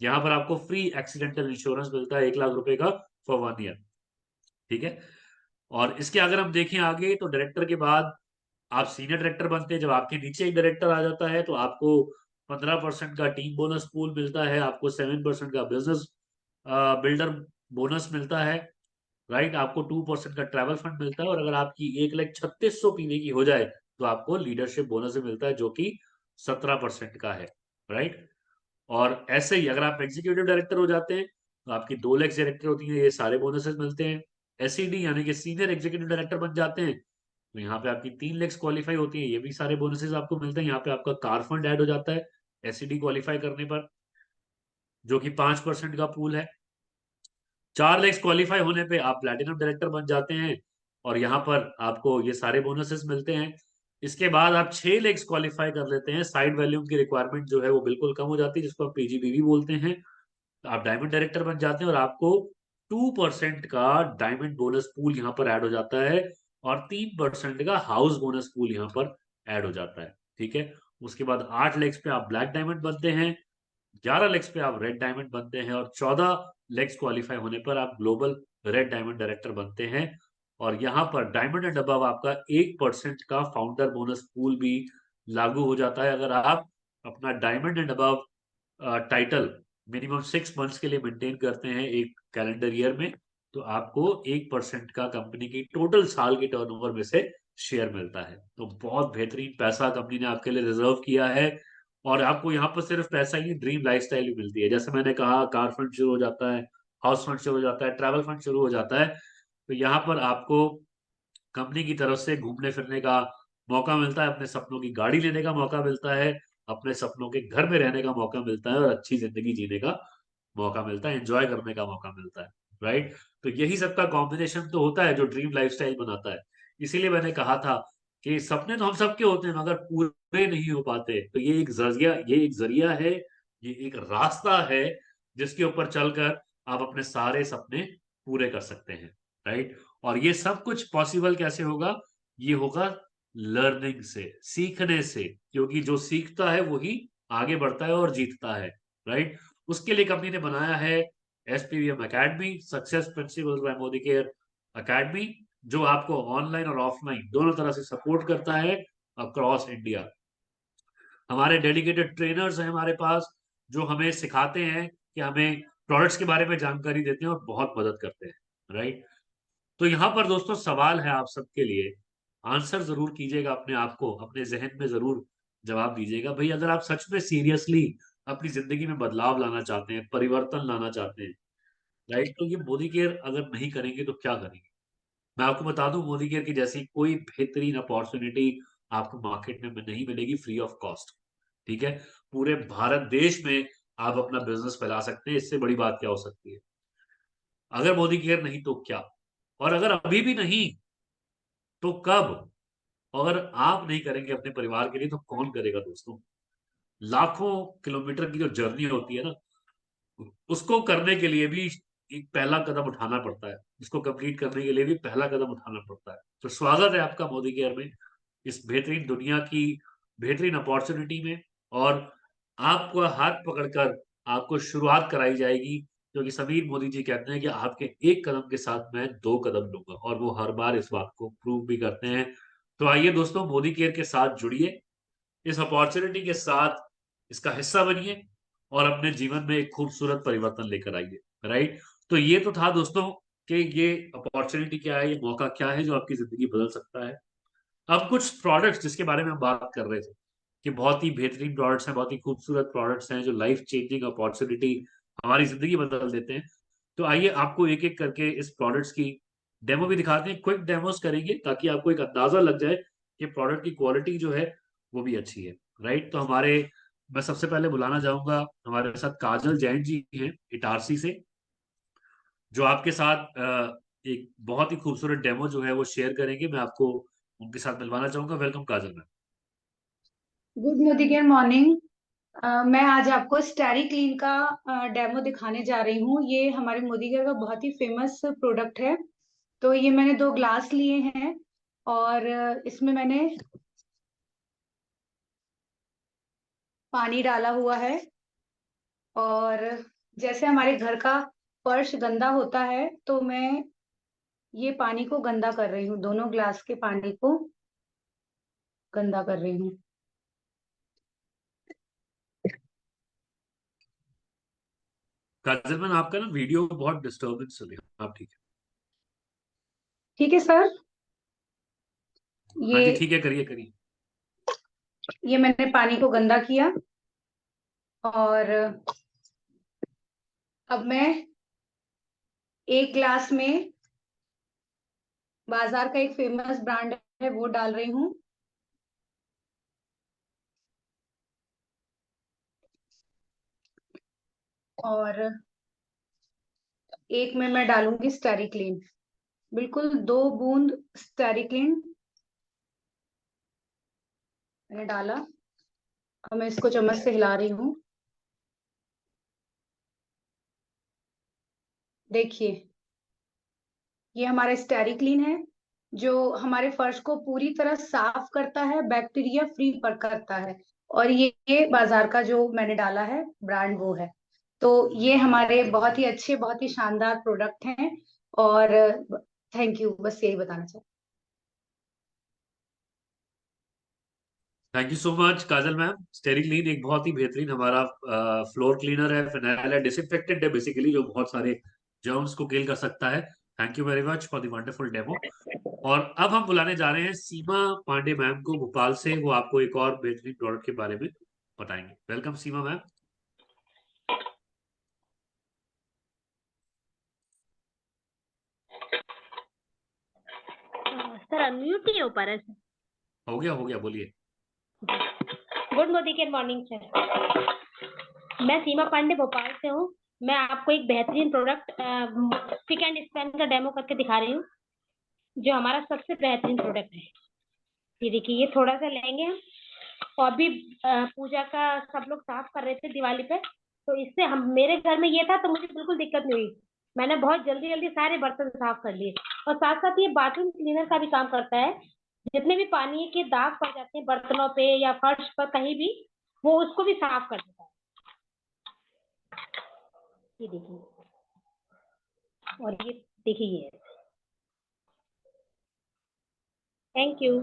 यहाँ पर आपको फ्री एक्सीडेंटल इंश्योरेंस मिलता है 1 लाख रुपए का फॉर 1 ईयर, ठीक है। और इसके अगर हम देखें आगे, तो डायरेक्टर के बाद आप सीनियर डायरेक्टर बनते हैं। जब आपके नीचे एक डायरेक्टर आ जाता है तो आपको 15% का टीम बोनस पूल मिलता है, आपको 7% का बिजनेस बिल्डर बोनस मिलता है, राइट। आपको 2% का ट्रैवल फंड मिलता है, और अगर आपकी 1,36,000 पीवी की हो जाए तो आपको लीडरशिप बोनस भी मिलता है, जो कि 17% का है, राइट। और ऐसे ही अगर आप एग्जीक्यूटिव डायरेक्टर हो जाते हैं तो आपकी 2 लाख डायरेक्टर होती है, ये सारे बोनसेस मिलते हैं। एसईडी यानी कि सीनियर एग्जीक्यूटिव डायरेक्टर बन जाते हैं तो यहाँ पे आपकी 3 लाख क्वालिफाई होती है, ये भी सारे बोनसेस आपको मिलते हैं। यहाँ पे आपका कार फंड ऐड हो जाता है एसईडी क्वालिफाई करने पर, जो कि 5% का पूल है। 4 लाख क्वालिफाई होने पे आप प्लेटिनम डायरेक्टर बन जाते हैं, और यहाँ पर आपको ये सारे बोनसेस मिलते हैं। इसके बाद आप 6 लाख क्वालिफाई कर लेते हैं, साइड वैल्यूम की रिक्वायरमेंट जो है वो बिल्कुल कम हो जाती है, जिसको आप पीजीबीवी बोलते हैं। तो आप डायमंड डायरेक्टर बन जाते हैं, और आपको 2% का डायमंड बोनस पूल यहाँ पर ऐड हो जाता है, और 3% का हाउस बोनस पूल यहाँ पर ऐड हो जाता है, ठीक है। उसके बाद 8 लाख पे आप ब्लैक डायमंड बनते हैं, 11 लाख पे आप रेड डायमंड बनते हैं, और 14 लाख क्वालिफाई होने पर आप ग्लोबल रेड डायमंड डायरेक्टर बनते हैं। और यहाँ पर डायमंड एंड अबव आपका 1% का फाउंडर बोनस पूल भी लागू हो जाता है, अगर आप अपना diamond and above title minimum 6 months के लिए मेंटेन करते हैं एक कैलेंडर ईयर में, तो आपको 1% का कंपनी की टोटल साल की टर्नओवर में से शेयर मिलता है। तो बहुत बेहतरीन पैसा कंपनी ने आपके लिए रिजर्व किया है, और आपको यहाँ पर सिर्फ पैसा ही नहीं, ड्रीम लाइफस्टाइल भी मिलती है। जैसे मैंने कहा, कार फंड शुरू हो जाता है, हाउस फंड शुरू हो जाता है, ट्रैवल फंड शुरू हो जाता है, तो यहाँ पर आपको कंपनी की तरफ से घूमने फिरने का मौका मिलता है, अपने सपनों की गाड़ी लेने का मौका मिलता है, अपने सपनों के घर में रहने का मौका मिलता है, और अच्छी जिंदगी जीने का मौका मिलता है, एंजॉय करने का मौका मिलता है, राइट। तो यही सबका कॉम्बिनेशन तो होता है जो ड्रीम लाइफस्टाइल बनाता है। इसीलिए मैंने कहा था कि सपने तो हम सबके होते हैं मगर पूरे नहीं हो पाते, तो ये एक जरिया है, ये एक रास्ता है जिसके ऊपर चलकर आप अपने सारे सपने पूरे कर सकते हैं, राइट। और ये सब कुछ पॉसिबल कैसे होगा? ये होगा लर्निंग से, सीखने से, क्योंकि जो सीखता है वही आगे बढ़ता है और जीतता है, राइट। उसके लिए कंपनी ने बनाया है SPVM academy, success principles by Modi care academy, जो आपको ऑनलाइन और ऑफलाइन दोनों तरह से सपोर्ट करता है अक्रॉस इंडिया। हमारे डेडिकेटेड ट्रेनर्स हैं हमारे पास, जो हमें सिखाते हैं, कि हमें प्रोडक्ट्स के बारे में जानकारी देते हैं और बहुत मदद करते हैं, राइट। तो यहाँ पर दोस्तों सवाल है आप सबके लिए, आंसर जरूर कीजिएगा अपने आप को, अपने जहन में जरूर जवाब दीजिएगा भाई, अगर आप सच में सीरियसली अपनी जिंदगी में बदलाव लाना चाहते हैं, परिवर्तन लाना चाहते हैं, राइट, तो ये मोदी केयर अगर नहीं करेंगे तो क्या करेंगे? मैं आपको बता दूं, मोदी केयर की जैसी कोई बेहतरीन अपॉर्चुनिटी आपको मार्केट में नहीं मिलेगी फ्री ऑफ कॉस्ट, ठीक है, पूरे भारत देश में आप अपना बिजनेस फैला सकते हैं। इससे बड़ी बात क्या हो सकती है? अगर मोदी केयर नहीं तो क्या, और अगर अभी भी नहीं तो कब? अगर आप नहीं करेंगे अपने परिवार के लिए तो कौन करेगा दोस्तों? लाखों किलोमीटर की जो जर्नी होती है ना, उसको करने के लिए भी एक पहला कदम उठाना पड़ता है, उसको कंप्लीट करने के लिए भी पहला कदम उठाना पड़ता है। तो स्वागत है आपका मोदी केयर में, इस बेहतरीन दुनिया की बेहतरीन अपॉर्चुनिटी में। और आपको हाथ पकड़कर आपको शुरुआत कराई जाएगी, क्योंकि समीर मोदी जी कहते हैं कि आपके एक कदम के साथ मैं दो कदम लूंगा, और वो हर बार इस बात को प्रूव भी करते हैं। तो आइए दोस्तों, मोदी केयर के साथ जुड़िए, इस अपॉर्चुनिटी के साथ इसका हिस्सा बनिए, और अपने जीवन में एक खूबसूरत परिवर्तन लेकर आइए। राइट? तो ये तो था दोस्तों कि ये अपॉर्चुनिटी क्या है, ये मौका क्या है जो आपकी जिंदगी बदल सकता है। अब कुछ प्रोडक्ट्स जिसके बारे में हम बात कर रहे थे कि बहुत ही बेहतरीन प्रोडक्ट्स हैं, बहुत ही खूबसूरत प्रोडक्ट्स हैं जो लाइफ चेंजिंग अपॉर्चुनिटी, हमारी जिंदगी बदल देते हैं। तो आइए आपको एक एक करके इस प्रोडक्ट्स की डेमो भी दिखाते हैं, क्विक डेमोस करेंगे ताकि आपको एक अंदाजा लग जाए कि प्रोडक्ट की क्वालिटी जो है वो भी अच्छी है। राइट? तो मैं सबसे पहले बुलाना चाहूंगा, हमारे साथ काजल जैन जी हैं इटारसी से, जो आपके साथ एक बहुत ही खूबसूरत डेमो जो है वो शेयर करेंगे। मैं आपको उनके साथ मिलवाना चाहूंगा। Welcome Kajal ma'am. Good Modi care morning. मैं आज आपको स्टेरी क्लीन का डेमो दिखाने जा रही हूँ। ये हमारे मोदी केयर का बहुत ही फेमस प्रोडक्ट है। तो ये मैंने 2 ग्लास लिए हैं और इसमें मैंने पानी डाला हुआ है। और जैसे हमारे घर का फर्श गंदा होता है तो मैं ये पानी को गंदा कर रही हूँ, दोनों ग्लास के पानी को गंदा कर रही हूँ। काजल मैम, आपका ना वीडियो बहुत डिस्टर्बेंस चल रही है। आप ठीक है? ठीक है सर। हाँ ये जी, ठीक है, करिए करिए। ये मैंने पानी को गंदा किया और अब मैं एक ग्लास में बाजार का एक फेमस ब्रांड है वो डाल रही हूँ। और एक में मैं डालूंगी स्टेरी क्लीन, बिल्कुल 2 बूंद स्टेरी क्लीन मैंने डाला। अब मैं इसको चम्मच से हिला रही हूँ। देखिए, ये हमारा स्टेरी क्लीन है जो हमारे फर्श को पूरी तरह साफ करता है, बैक्टीरिया फ्री पर करता है। और ये बाजार का जो मैंने डाला है ब्रांड वो है। तो ये हमारे बहुत ही अच्छे, बहुत ही शानदार प्रोडक्ट हैं। और थैंक यू, बस यही बताना चाहती thank you so much Kajal ma'am. स्टेरी clean एक बहुत ही बेहतरीन हमारा फ्लोर क्लीनर है, फिनाइल है, डिसइंफेक्टेंट है बेसिकली, जो बहुत सारे जर्म्स को किल कर सकता है। Thank you very much for the wonderful demo. और अब हम बुलाने जा रहे हैं सीमा पांडे मैम को भोपाल से, वो आपको एक और बेहतरीन प्रोडक्ट के बारे में बताएंगे। वेलकम सीमा मैम। सर अनम्यूट नहीं हो पा रहा है सर। हो गया, बोलिए। गुड मॉर्निंग के मॉर्निंग सर। मैं सीमा पांडे भोपाल से हूँ। मैं आपको एक बेहतरीन प्रोडक्ट पिक एंड स्पैन का डेमो करके दिखा रही हूँ, जो हमारा सबसे बेहतरीन प्रोडक्ट है। ये देखिए, ये थोड़ा सा लेंगे हम। और अभी पूजा का सब लोग साफ कर रहे थे दिवाली पे, तो इससे हम, मेरे घर में ये था तो मुझे बिल्कुल दिक्कत नहीं हुई। मैंने बहुत जल्दी जल्दी सारे बर्तन साफ कर लिए। और साथ साथ ये बाथरूम क्लीनर का भी काम करता है। जितने भी पानी के दाग पड़ जाते हैं बर्तनों पे या फर्श पर कहीं भी, वो उसको भी साफ कर देता है। ये देखिए, और ये देखिए, ये thank you.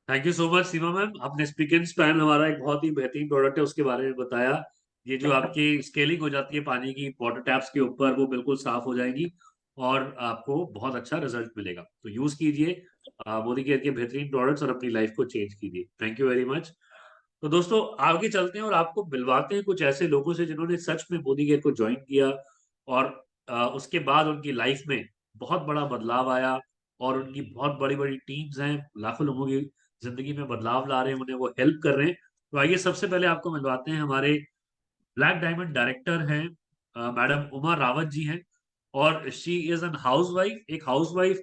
Thank you so much Seema ma'am. आपने स्पीक एंड स्पैन, हमारा एक बहुत ही बेहतरीन प्रोडक्ट है, उसके बारे में बताया। ये जो आपकी स्केलिंग हो जाती है पानी की वाटर टैप्स के ऊपर, वो बिल्कुल साफ हो जाएगी और आपको बहुत अच्छा रिजल्ट मिलेगा। तो यूज कीजिए मोदी केयर के बेहतरीन प्रोडक्ट्स और अपनी लाइफ को चेंज कीजिए। Thank you very much. तो दोस्तों, आगे चलते हैं और आपको मिलवाते हैं कुछ ऐसे लोगों से जिन्होंने सच में मोदी केयर को ज्वाइन किया, और उसके बाद उनकी लाइफ में बहुत बड़ा बदलाव आया, और उनकी बहुत बड़ी बड़ी टीम्स हैं, लाखों लोगों की जिंदगी में बदलाव ला रहे हैं, उन्हें वो हेल्प कर रहे हैं। तो आइए सबसे पहले आपको मिलवाते हैं, हमारे ब्लैक डायमंड डायरेक्टर हैं मैडम उमा रावत जी हैं। और she is an house wife, एक हाउस वाइफ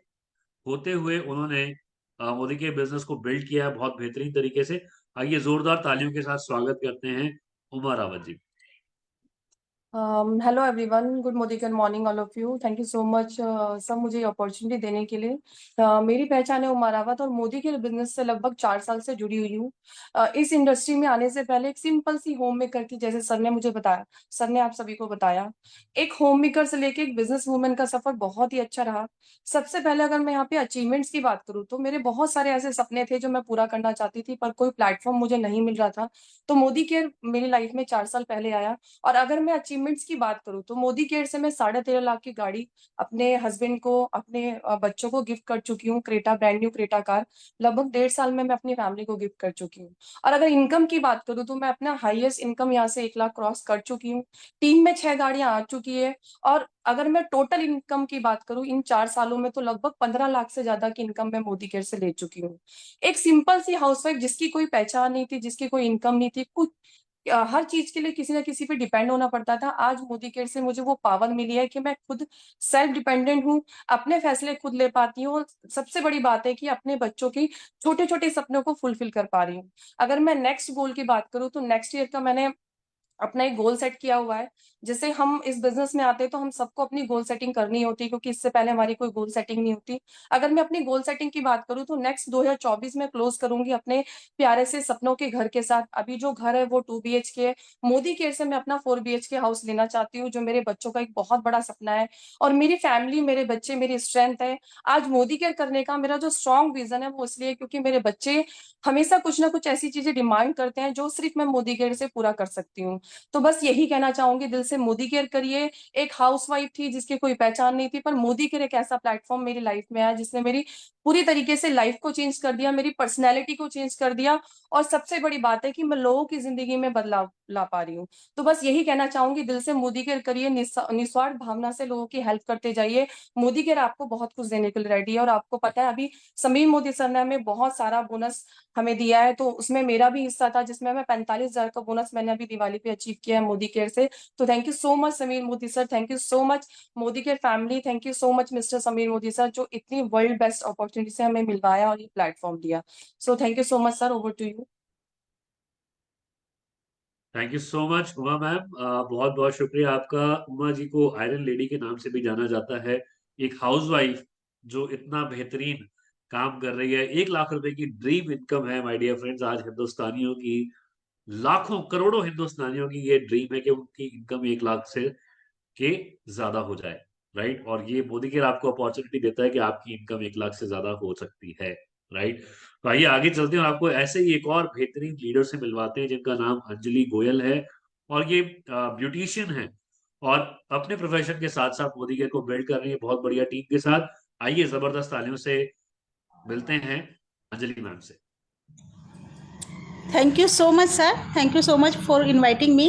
होते हुए उन्होंने मोदी के बिजनेस को बिल्ड किया है बहुत बेहतरीन तरीके से। आइए जोरदार तालियों के साथ स्वागत करते हैं Uma Rawat ji. Hello everyone, good morning all of you. Thank you so much सब मुझे अपॉर्चुनिटी देने के लिए। मेरी पहचान है उमा रावत और मोदी के बिजनेस से लगभग 4 साल से जुड़ी हुई हूँ। इस इंडस्ट्री में आने से पहले एक सिंपल सी होम मेकर की, जैसे सर ने मुझे बताया, सर ने आप सभी को बताया, एक होम मेकर से लेके एक बिजनेस वूमेन का सफर बहुत ही अच्छा रहा। सबसे पहले अगर मैं यहाँ पे अचीवमेंट्स की बात करूँ तो मेरे बहुत सारे ऐसे सपने थे जो मैं पूरा करना चाहती थी, पर कोई प्लेटफॉर्म मुझे नहीं मिल रहा था। तो मोदी केयर मेरी लाइफ में 4 साल पहले आया। और अगर मैं अचीवमेंट्स की बात करूं तो मोदी केयर से मैं 13.5 लाख की गाड़ी अपने हस्बैंड को, अपने बच्चों को गिफ्ट कर चुकी हूँ। Creta, brand new Creta car लगभग 1.5 साल में मैं अपनी फैमिली को गिफ्ट कर चुकी हूँ। और अगर इनकम की बात करूं तो मैं अपना हाईएस्ट इनकम यहाँ से 1 लाख क्रॉस कर चुकी हूँ। टीम में 6 गाड़ियां आ चुकी है। और अगर मैं टोटल इनकम की बात करूं इन 4 सालों में तो लगभग 15 लाख से ज्यादा की इनकम मैं मोदी केयर से ले चुकी हूँ। एक सिंपल सी हाउसवाइफ जिसकी कोई पहचान नहीं थी, जिसकी कोई इनकम नहीं थी, कुछ हर चीज के लिए किसी ना किसी पे डिपेंड होना पड़ता था, आज मोदी केयर से मुझे वो पावर मिली है कि मैं खुद सेल्फ डिपेंडेंट हूँ, अपने फैसले खुद ले पाती हूँ। और सबसे बड़ी बात है कि अपने बच्चों की छोटे छोटे सपनों को फुलफिल कर पा रही हूँ। अगर मैं नेक्स्ट गोल की बात करूँ तो नेक्स्ट ईयर का मैंने अपना एक गोल सेट किया हुआ है। जैसे हम इस बिजनेस में आते हैं तो हम सबको अपनी गोल सेटिंग करनी होती है, क्योंकि इससे पहले हमारी कोई गोल सेटिंग नहीं होती। अगर मैं अपनी गोल सेटिंग की बात करूं तो नेक्स्ट 2024 में क्लोज करूंगी अपने प्यारे से सपनों के घर के साथ। अभी जो घर है वो 2 BHK है। मोदी केयर से मैं अपना 4 BHK हाउस लेना चाहती हूँ, जो मेरे बच्चों का एक बहुत बड़ा सपना है। और मेरी फैमिली, मेरे बच्चे मेरी स्ट्रेंथ है। आज मोदी केयर करने का मेरा जो स्ट्रॉन्ग विजन है वो इसलिए क्योंकि मेरे बच्चे हमेशा कुछ ना कुछ ऐसी चीजें डिमांड करते हैं जो सिर्फ मैं मोदी केयर से पूरा कर सकती हूँ। तो बस यही कहना चाहूंगी, दिल से मोदी केयर करिए। एक हाउसवाइफ थी जिसकी कोई पहचान नहीं थी, पर मोदी केयर एक ऐसा प्लेटफॉर्म मेरी लाइफ में आया जिसने मेरी पूरी तरीके से लाइफ को चेंज कर दिया, मेरी पर्सनैलिटी को चेंज कर दिया। और सबसे बड़ी बात है कि मैं लोगों की जिंदगी में बदलाव ला पा रही हूँ। तो बस यही कहना चाहूंगी, दिल से मोदी केयर करिए, निस्वार्थ भावना से लोगों की हेल्प करते जाइए। मोदी केयर आपको बहुत कुछ देने के लिए रेडी है। और आपको पता है अभी समीर मोदी सर ने हमें बहुत सारा बोनस हमें दिया है, तो उसमें मेरा भी हिस्सा था जिसमें मैं 45,000 का बोनस मैंने अभी दिवाली पे अचीव किया है मोदी केयर से। तो thank you so much Sameer Modi sir, thank you so much Modi care family, thank you so much mister Sameer Modi sir, जो इतनी वर्ल्ड बेस्ट अपॉर्चुनिटी से हमें मिलवाया और ये प्लेटफॉर्म दिया। So thank you so much sir, over to you. Thank you so much Uma ma'am, बहुत बहुत शुक्रिया आपका। उमा जी को आयरन लेडी के नाम से भी जाना जाता है। एक हाउसवाइफ जो इतना बेहतरीन काम कर रही है, 1 लाख रुपए की ड्रीम इनकम है माय डियर फ्रेंड्स। आज हिंदुस्तानियों की, लाखों करोड़ों हिंदुस्तानियों की ये ड्रीम है कि उनकी इनकम 1 लाख से के ज्यादा हो जाए, राइट। और ये मोदी केयर आपको अपॉर्चुनिटी देता है कि आपकी इनकम 1 लाख से ज्यादा हो सकती है, राइट। तो आइए आगे चलते हैं और आपको ऐसे ही एक और बेहतरीन लीडर से मिलवाते हैं जिनका नाम अंजलि गोयल है। और ये ब्यूटिशियन है और अपने प्रोफेशन के साथ साथ मोदी केयर को बिल्ड कर रही है बहुत बढ़िया टीम के साथ। आइए जबरदस्त तालियों से मिलते हैं अंजलि मैम से। Thank you so much sir, thank you so much for inviting me.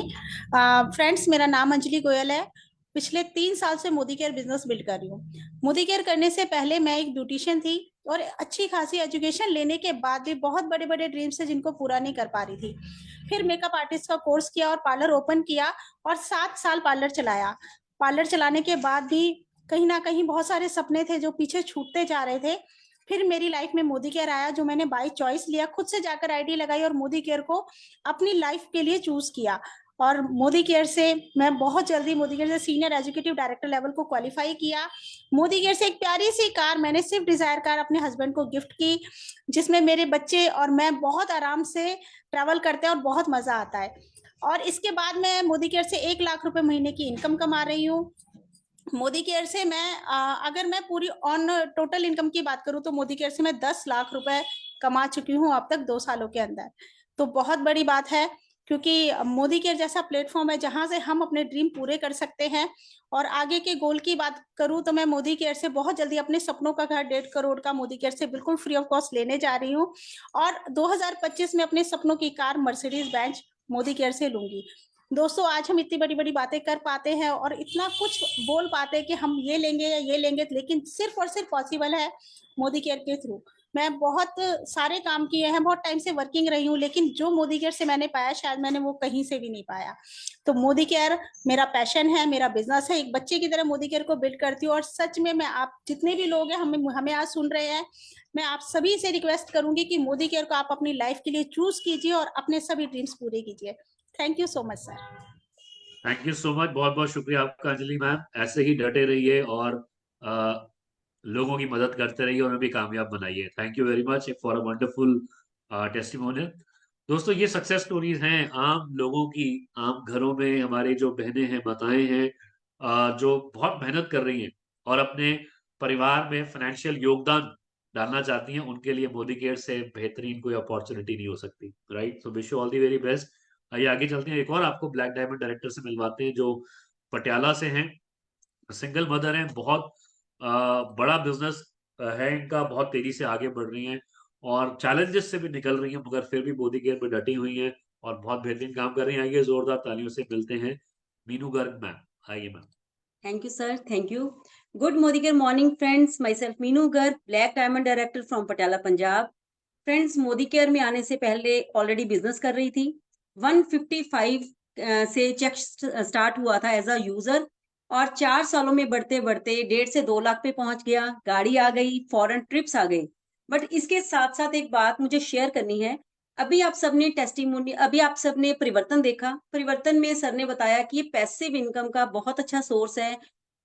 Friends, मेरा नाम अंजलि गोयल है। पिछले 3 साल से मोदी केयर बिजनेस बिल्ड कर रही हूँ। मोदी केयर करने से पहले मैं एक ब्यूटिशियन थी और अच्छी खासी एजुकेशन लेने के बाद भी बहुत बड़े बड़े ड्रीम्स थे जिनको पूरा नहीं कर पा रही थी। फिर मेकअप आर्टिस्ट का कोर्स किया और पार्लर ओपन किया और 7 साल पार्लर चलाया। पार्लर चलाने के बाद भी कहीं ना कहीं बहुत सारे सपने थे जो पीछे छूटते जा रहे थे। फिर मेरी लाइफ में मोदी केयर आया, जो मैंने बाय चॉइस लिया, खुद से जाकर आईडी लगाई और मोदी केयर को अपनी लाइफ के लिए चूज किया। और मोदी केयर से मैं बहुत जल्दी मोदी केयर से सीनियर एजुकेटिव डायरेक्टर लेवल को क्वालिफाई किया। मोदी केयर से एक प्यारी सी कार, मैंने स्विफ्ट डिजायर कार अपने हस्बैंड को गिफ्ट की, जिसमें मेरे बच्चे और मैं बहुत आराम से ट्रैवल करते हैं और बहुत मजा आता है। और इसके बाद मैं मोदी केयर से 1 लाख रुपए महीने की इनकम कमा रही हूँ। मोदी केयर से मैं अगर मैं पूरी ऑन टोटल इनकम की बात करूं तो मोदी केयर से मैं 10 लाख रुपए कमा चुकी हूं अब तक 2 सालों के अंदर। तो बहुत बड़ी बात है, क्योंकि मोदी केयर जैसा प्लेटफॉर्म है जहां से हम अपने ड्रीम पूरे कर सकते हैं। और आगे के गोल की बात करूं तो मैं मोदी केयर से बहुत जल्दी अपने सपनों का घर 1.5 करोड़ का मोदी केयर से बिल्कुल फ्री ऑफ कॉस्ट लेने जा रही हूँ। और 2025 में अपने सपनों की car Mercedes Benz Modi care से लूंगी। दोस्तों, आज हम इतनी बड़ी बड़ी बातें कर पाते हैं और इतना कुछ बोल पाते हैं कि हम ये लेंगे या ये लेंगे, लेकिन सिर्फ और सिर्फ पॉसिबल है मोदी केयर के थ्रू। मैं बहुत सारे काम किए हैं, बहुत टाइम से वर्किंग रही हूँ, लेकिन जो मोदी केयर से मैंने पाया शायद मैंने वो कहीं से भी नहीं पाया। तो मोदी केयर मेरा पैशन है, मेरा बिजनेस है, एक बच्चे की तरह मोदी केयर को बिल्ड करती हूँ। और सच में मैं, आप जितने भी लोग हैं हमें आज सुन रहे हैं, मैं आप सभी से रिक्वेस्ट करूंगी कि मोदी केयर को आप अपनी लाइफ के लिए चूज कीजिए और अपने सभी ड्रीम्स पूरे कीजिए। Thank you so much sir. Thank you so much, बहुत बहुत शुक्रिया आपका अंजलि मैम। ऐसे ही डटे रहिए और लोगों की मदद करते रहिए और उन्हें भी कामयाब बनाइए। Thank you very much for a wonderful testimonial. दोस्तों, ये सक्सेस स्टोरीज हैं आम लोगों की, आम घरों में हमारे जो बहनें हैं, माताएं हैं, जो बहुत मेहनत कर रही हैं और अपने परिवार में फाइनेंशियल योगदान डालना चाहती हैं। उनके लिए मोदी केयर से बेहतरीन कोई अपॉर्चुनिटी नहीं हो सकती, right? So wish you all the very best. आइए आगे चलते हैं, एक और आपको ब्लैक डायमंड डायरेक्टर से मिलवाते हैं जो पटियाला से हैं। सिंगल मदर हैं, बहुत बड़ा बिजनेस है इनका, बहुत तेजी से आगे बढ़ रही हैं और चैलेंजेस से भी निकल रही हैं, मगर फिर भी मोदी केयर में डटी हुई हैं और बहुत बेहतरीन काम कर रही हैं। आइए जोरदार तालियों से मिलते हैं मीनू गर्ग मैम। आइए ma'am. Thank you, sir. Thank you. Good Modikar morning, friends. Myself Meenu Garg, Black Diamond Director from Patiala, Punjab. Friends, Modi care में आने से पहले ऑलरेडी बिजनेस कर रही थी। 155 से चेक स्टार्ट हुआ था एज अ यूजर और 4 सालों में बढ़ते बढ़ते 1.5 से 2 लाख पे पहुंच गया। गाड़ी आ गई, फॉरेन ट्रिप्स आ गई। बट इसके साथ साथ एक बात मुझे शेयर करनी है। अभी आप सबने परिवर्तन देखा। परिवर्तन में सर ने बताया कि ये पैसिव इनकम का बहुत अच्छा सोर्स है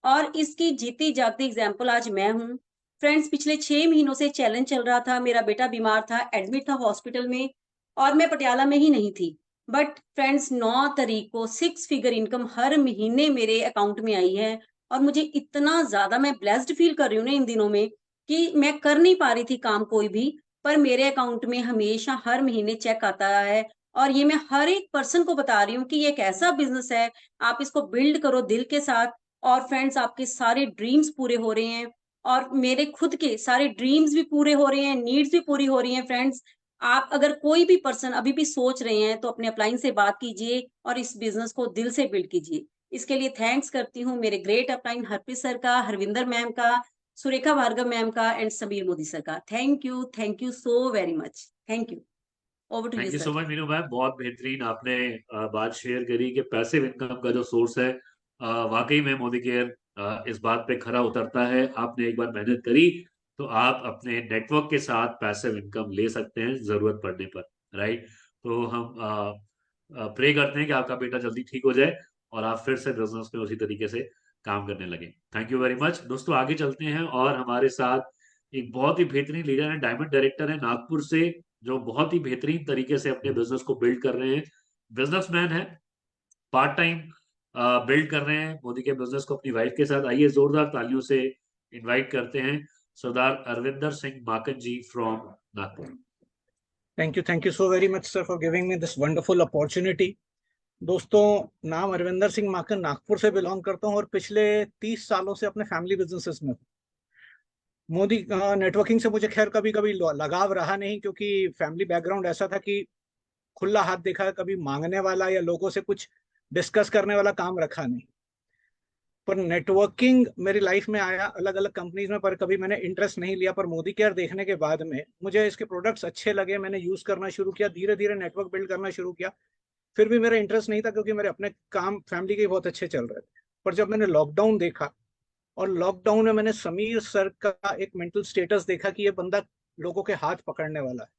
और इसकी जीती जागती एग्जाम्पल आज मैं हूँ। फ्रेंड्स, पिछले 6 महीनों से चैलेंज चल रहा था। मेरा बेटा बीमार था, एडमिट था हॉस्पिटल में और मैं पटियाला में ही नहीं थी। बट फ्रेंड्स, 9 तारीख को 6 फिगर इनकम हर महीने मेरे अकाउंट में आई है और मुझे इतना ज्यादा मैं ब्लेस्ड फील कर रही हूँ ना इन दिनों में कि मैं कर नहीं पा रही थी काम कोई भी, पर मेरे अकाउंट में हमेशा हर महीने चेक आता है। और ये मैं हर एक पर्सन को बता रही हूँ कि ये एक ऐसा बिजनेस है, आप इसको बिल्ड करो दिल के साथ। और फ्रेंड्स, आपके सारे ड्रीम्स पूरे हो रहे हैं और मेरे खुद के सारे ड्रीम्स भी पूरे हो रहे हैं, नीड्स भी पूरी हो रही हैं। फ्रेंड्स, आप अगर कोई भी पर्सन अभी भी सोच रहे हैं तो अपने अपलाइन से बात कीजिए और इस बिजनेस को दिल से बिल्ड कीजिए। इसके लिए थैंक्स करती हूँ मेरे ग्रेट अपलाइन हरप्रीत सर का, हरविंदर मैम का, सुरेखा भार्गव मैम का एंड समीर मोदी सर का। Thank you so very much. Thank you. Over to you thank you sir. So much Meenu ma'am, बहुत बेहतरीन आपने बात शेयर करी कि पैसिव इनकम का जो सोर्स है, वाकई में मोदी केयर इस बात पे खरा उतरता है। आपने एक बार मेहनत करी तो आप अपने नेटवर्क के साथ पैसिव इनकम ले सकते हैं जरूरत पड़ने पर, राइट? तो हम प्रे करते हैं कि आपका बेटा जल्दी ठीक हो जाए और आप फिर से बिजनेस में उसी तरीके से काम करने लगे। Thank you very much. दोस्तों, आगे चलते हैं और हमारे साथ एक बहुत ही बेहतरीन लीडर है, डायमंड डायरेक्टर है नागपुर से, जो बहुत ही बेहतरीन तरीके से अपने बिजनेस को बिल्ड कर रहे हैं। बिजनेसमैन है, पार्ट टाइम बिल्ड कर रहे हैं मोदी के बिजनेस को अपनी वाइफ के साथ। आइए जोरदार तालियों से इनवाइट करते हैं Sardar Arvinder Singh Maken ji from Nagpur. Thank you so very much, sir, for giving me this wonderful opportunity. दोस्तों, नाम अरविंदर सिंह माकन, नागपुर से बिलोंग करता हूँ और पिछले 30 सालों से अपने फैमिली बिजनेसेस में हूँ। मोदी नेटवर्किंग से मुझे खैर कभी कभी लगाव रहा नहीं, क्योंकि फैमिली बैकग्राउंड ऐसा था कि खुला हाथ देखा है, कभी मांगने वाला या लोगों से कुछ डिस्कस करने वाला काम रखा नहीं। पर नेटवर्किंग मेरी लाइफ में आया अलग अलग कंपनीज में, पर कभी मैंने इंटरेस्ट नहीं लिया। पर मोदी केयर देखने के बाद में मुझे इसके प्रोडक्ट्स अच्छे लगे, मैंने यूज करना शुरू किया, धीरे धीरे नेटवर्क बिल्ड करना शुरू किया। फिर भी मेरा इंटरेस्ट नहीं था, क्योंकि मेरे अपने काम फैमिली के बहुत अच्छे चल रहे थे। पर जब मैंने लॉकडाउन देखा और लॉकडाउन में मैंने समीर सर का एक मेंटल स्टेटस देखा कि ये बंदा लोगों के हाथ पकड़ने वाला है।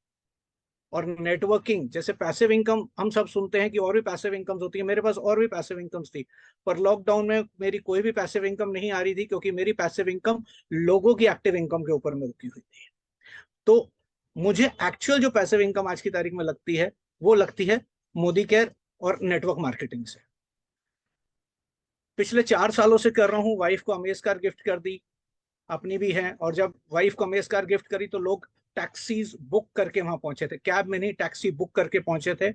और नेटवर्किंग जैसे पैसिव इनकम हम सब सुनते हैं कि और भी पैसिव इनकम्स होती है, मेरे पास और भी पैसिव इनकम्स थी, पर लॉकडाउन में मेरी कोई भी पैसिव इनकम नहीं आ रही थी, क्योंकि मेरी पैसिव इनकम लोगों की एक्टिव इनकम के ऊपर में रुकी हुई थी। तो मुझे एक्चुअल जो पैसिव इनकम आज की तारीख में लगती है, वो लगती है मोदी केयर और नेटवर्क मार्केटिंग से। पिछले 4 सालों से कर रहा हूँ। वाइफ को अमेज कार गिफ्ट कर दी, अपनी भी है। और जब वाइफ को अमेज कार गिफ्ट करी तो लोग टैक्सीज बुक करके वहां पहुंचे थे, कैब में नहीं, टैक्सी बुक करके पहुंचे थे।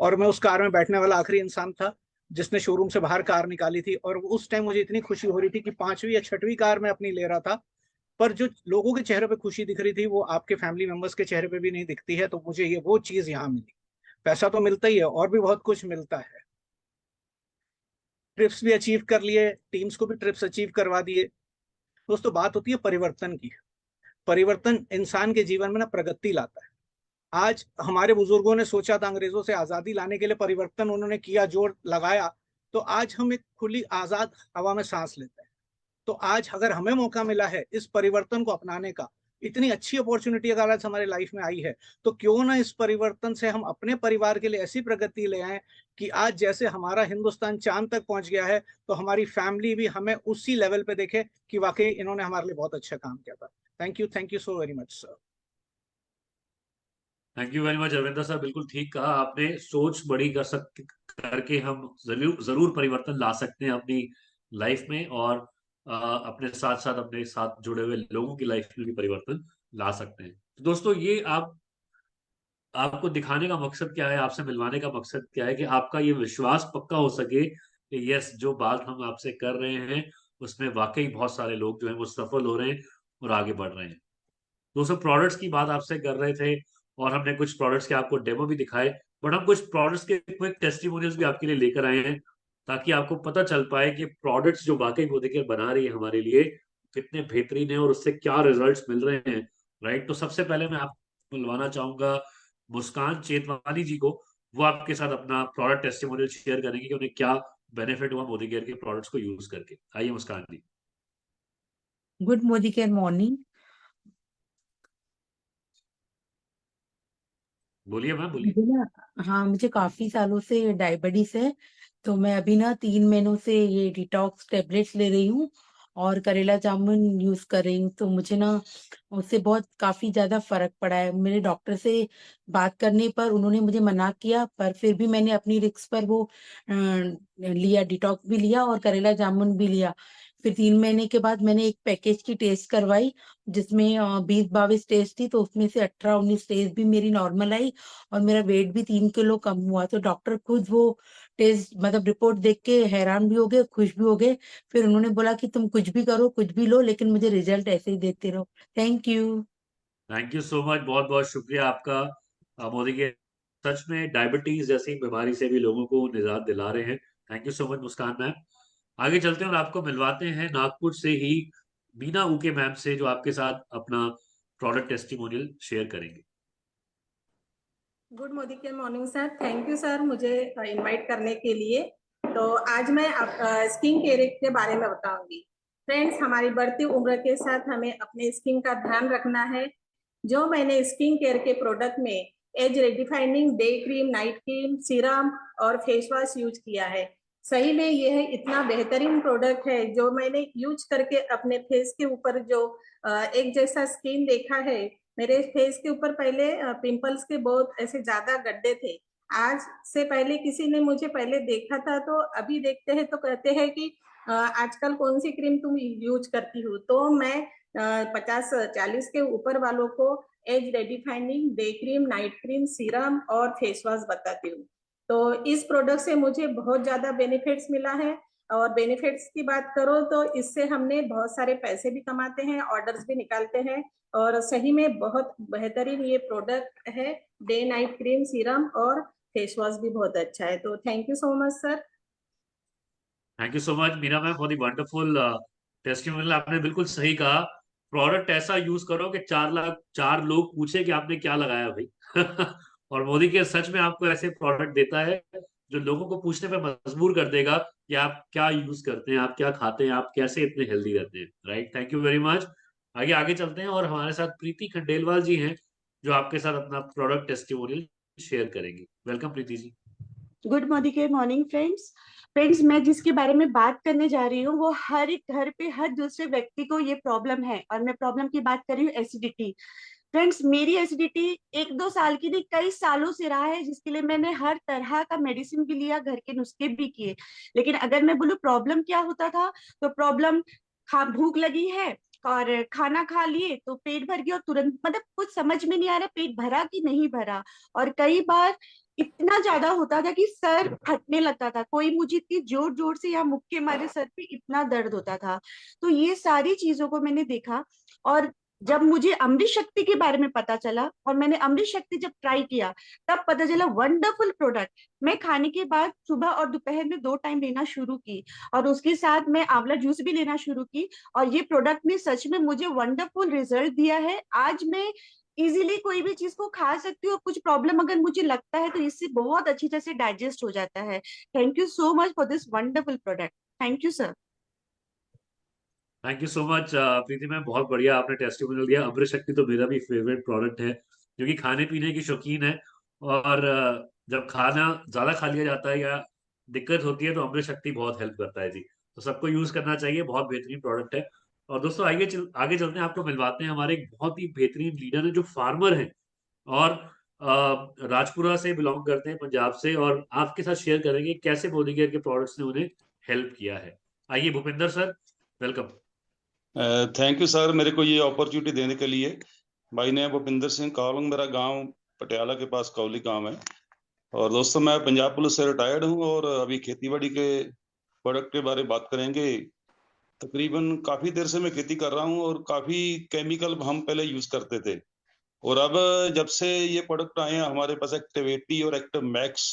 और मैं उस कार में बैठने वाला आखिरी इंसान था जिसने शोरूम से बाहर कार निकाली थी। और उस टाइम मुझे इतनी खुशी हो रही थी कि 5वीं या 6वीं कार में अपनी ले रहा था, पर जो लोगों के चेहरे पे खुशी दिख रही थी वो आपके फैमिली मेंबर्स के चेहरे पे भी नहीं दिखती है। तो मुझे ये वो चीज यहाँ मिली। पैसा तो मिलता ही है और भी बहुत कुछ मिलता है। ट्रिप्स भी अचीव कर लिए, टीम्स को भी ट्रिप्स अचीव करवा दिए। दोस्तों, बात होती है परिवर्तन की। परिवर्तन इंसान के जीवन में ना प्रगति लाता है। आज हमारे बुजुर्गों ने सोचा था, अंग्रेजों से आजादी लाने के लिए परिवर्तन उन्होंने किया, जोर लगाया, तो आज हम एक खुली आजाद हवा में सांस लेते हैं। तो आज अगर हमें मौका मिला है इस परिवर्तन को अपनाने का, इतनी अच्छी अपॉर्चुनिटी अगर आज हमारे लाइफ में आई है, तो क्यों ना इस परिवर्तन से हम अपने परिवार के लिए ऐसी प्रगति ले आए कि आज जैसे हमारा हिंदुस्तान चांद तक पहुंच गया है, तो हमारी फैमिली भी हमें उसी लेवल पे देखे कि वाकई इन्होंने हमारे लिए बहुत अच्छा काम किया था। Thank you so very much sir. Thank you very much Arvinder sir, बिल्कुल ठीक कहा आपने। सोच बड़ी करके हम जरूर परिवर्तन ला सकते हैं अपनी लाइफ में, और अपने साथ साथ अपने साथ जुड़े हुए लोगों की लाइफ में भी परिवर्तन ला सकते हैं। तो दोस्तों, ये आपको दिखाने का मकसद क्या है, आपसे मिलवाने का मकसद क्या है कि आपका ये विश्वास पक्का हो सके कि यस, जो बात हम आपसे कर रहे हैं उसमें वाकई बहुत सारे लोग जो हैं वो सफल हो रहे हैं और आगे बढ़ रहे हैं। दोस्तों, प्रोडक्ट्स की बात आपसे कर रहे थे और हमने कुछ प्रोडक्ट्स के आपको डेमो भी दिखाए, बट हम कुछ प्रोडक्ट्स के क्विक टेस्टिमोनियल्स भी आपके लिए लेकर आए हैं, ताकि आपको पता चल पाए कि प्रोडक्ट्स जो वाकई मोदीकेयर बना रही है हमारे लिए कितने बेहतरीन है और उससे क्या रिजल्ट्स मिल रहे हैं। राइट, तो सबसे पहले मैं आपको मिलवाना चाहूंगा मुस्कान चेतवानी जी को। वो आपके साथ अपना प्रोडक्ट टेस्टिमोनियल शेयर करेंगे कि उन्हें क्या बेनिफिट हुआ मोदीकेयर के प्रोडक्ट्स को यूज करके। आइए मुस्कान जी। Good Modicare morning. बोलिए मैम, बोलिए। मुझे ना, हाँ, मुझे काफी सालों से डायबिटीज है, तो मैं अभी ना 3 महीनों से ये डिटॉक्स टेबलेट्स ले रही हूँ और करेला जामुन यूज कर रही हूँ। तो मुझे ना उससे बहुत काफी ज्यादा फर्क पड़ा है। मेरे डॉक्टर से बात करने पर उन्होंने मुझे मना किया, पर फिर भी मैंने अपनी रिस्क पर वो लिया, डिटॉक्स भी लिया और करेला जामुन भी लिया। फिर 3 महीने के बाद मैंने एक पैकेज की टेस्ट करवाई, जिसमें 20-22 टेस्ट थी, तो उसमें से 18-19 टेस्ट भी मेरी नॉर्मल आई और मेरा वेट भी 3 किलो कम हुआ। तो डॉक्टर खुद वो टेस्ट मतलब रिपोर्ट देख के हैरान भी हो गए, खुश भी हो गए। फिर उन्होंने बोला कि तुम कुछ भी करो, कुछ भी लो, लेकिन मुझे रिजल्ट ऐसे ही देते रहो। Thank you. Thank you so much, बहुत बहुत शुक्रिया आपका। मोदी के सच में डायबिटीज जैसी बीमारी से भी लोगों को निजात दिला रहे हैं। Thank you so much Muskan ma'am. आगे चलते हैं और आपको मिलवाते हैं नागपुर से ही मीना उके मैम से, जो आपके साथ अपना प्रोडक्ट टेस्टिमोनियल शेयर करेंगे। Good Modi morning sir, thank you sir मुझे इनवाइट करने के लिए। तो आज मैं स्किन केयर के बारे में बताऊंगी। फ्रेंड्स, हमारी बढ़ती उम्र के साथ हमें अपने स्किन का ध्यान रखना है। जो मैंने स्किन केयर के प्रोडक्ट में age redefining day cream, night cream, serum और फेस वॉश यूज किया है, सही में यह इतना बेहतरीन प्रोडक्ट है जो मैंने यूज करके अपने फेस के ऊपर जो एक जैसा स्किन देखा है। मेरे फेस के ऊपर पहले पिंपल्स के बहुत ऐसे ज्यादा गड्ढे थे। आज से पहले किसी ने मुझे पहले देखा था, तो अभी देखते हैं तो कहते हैं कि आजकल कौन सी क्रीम तुम यूज करती हो। तो मैं 50-40 के ऊपर वालों को age redefining day cream, night cream, serum और फेस वॉश बताती हूँ। तो इस प्रोडक्ट से मुझे बहुत ज्यादा बेनिफिट्स मिला है। और बेनिफिट्स की बात करो तो इससे हमने बहुत सारे पैसे भी कमाते हैं, ऑर्डर्स भी निकालते हैं, और सही में बहुत बेहतरीन ये प्रोडक्ट है। डे नाइट क्रीम, सीरम और फेस वॉश भी बहुत अच्छा है। तो thank you so much sir. Thank you so much Meena ma'am for the wonderful testimonial. आपने बिल्कुल सही कहा, प्रोडक्ट ऐसा यूज करो कि 4 लोग पूछे कि आपने क्या लगाया भाई। और मोदी के सच में आपको ऐसे प्रोडक्ट देता है जो लोगों को पूछने पे मजबूर कर देगा कि आप क्या यूज करते हैं, आप क्या खाते हैं, आप कैसे इतने हेल्दी रहते हैं। Right, thank you very much. आगे चलते हैं और हमारे साथ प्रीति खंडेलवाल जी हैं, जो आपके साथ अपना प्रोडक्ट टेस्टिमोनियल शेयर करेंगी। Welcome Preeti ji. Good morning friends, मैं जिसके बारे में बात करने जा रही हूँ वो हर एक घर पे हर दूसरे व्यक्ति को ये प्रॉब्लम है, और मैं प्रॉब्लम की बात कर रही हूँ एसिडिटी। फ्रेंड्स, मेरी एसिडिटी 1-2 साल की नहीं, कई सालों से रहा है, जिसके लिए मैंने हर तरह का मेडिसिन भी लिया, घर के नुस्खे भी किए। लेकिन अगर मैं बोलूँ प्रॉब्लम क्या होता था, तो प्रॉब्लम भूख लगी है और खाना खा लिए तो पेट भर गया और तुरंत मतलब कुछ समझ में नहीं आ रहा पेट भरा कि नहीं भरा। और कई बार इतना ज्यादा होता था कि सर फटने लगता था, कोई मुझे इतनी जोर जोर से या मुक्के मारे सर पे इतना दर्द होता था। तो ये सारी चीजों को मैंने देखा, और जब मुझे अमृत शक्ति के बारे में पता चला और मैंने अमृत शक्ति जब ट्राई किया, तब पता चला वंडरफुल प्रोडक्ट। मैं खाने के बाद सुबह और दोपहर में 2 टाइम लेना शुरू की, और उसके साथ मैं आंवला जूस भी लेना शुरू की, और ये प्रोडक्ट ने सच में मुझे वंडरफुल रिजल्ट दिया है। आज मैं इजीली कोई भी चीज को खा सकती हूँ। कुछ प्रॉब्लम अगर मुझे लगता है तो इससे बहुत अच्छी तरह से डाइजेस्ट हो जाता है। Thank you so much for this wonderful product. Thank you sir. Thank you so much Preeti ma'am, बहुत बढ़िया आपने टेस्टिमोनियल दिया। अमृत शक्ति तो मेरा भी फेवरेट प्रोडक्ट है, जो कि खाने पीने की शौकीन है। और जब खाना ज्यादा खा लिया जाता है या दिक्कत होती है तो अमृत शक्ति बहुत हेल्प करता है जी। तो सबको यूज करना चाहिए, बहुत बेहतरीन प्रोडक्ट है। और दोस्तों आगे चलते हैं, आपको मिलवाते हैं हमारे एक बहुत ही बेहतरीन लीडर है जो फार्मर है और राजपुरा से बिलोंग करते हैं, पंजाब से, और आपके साथ शेयर करेंगे कैसे मोदी केयर के प्रोडक्ट्स ने उन्हें हेल्प किया है। आइए Bhupinder sir, welcome. Thank you sir, मेरे को ये अपॉर्चुनिटी देने के लिए। भाई ने भूपिंदर सिंह कालोंग, मेरा गांव पटियाला के पास कौली गांव है। और दोस्तों मैं पंजाब पुलिस से रिटायर्ड हूं और अभी खेतीबाड़ी के प्रोडक्ट के बारे में बात करेंगे। तकरीबन काफी देर से मैं खेती कर रहा हूं और काफी केमिकल हम पहले यूज करते थे, और अब जब से ये प्रोडक्ट आए हैं हमारे पास, एक्टिव80 और एक्टिव मैक्स,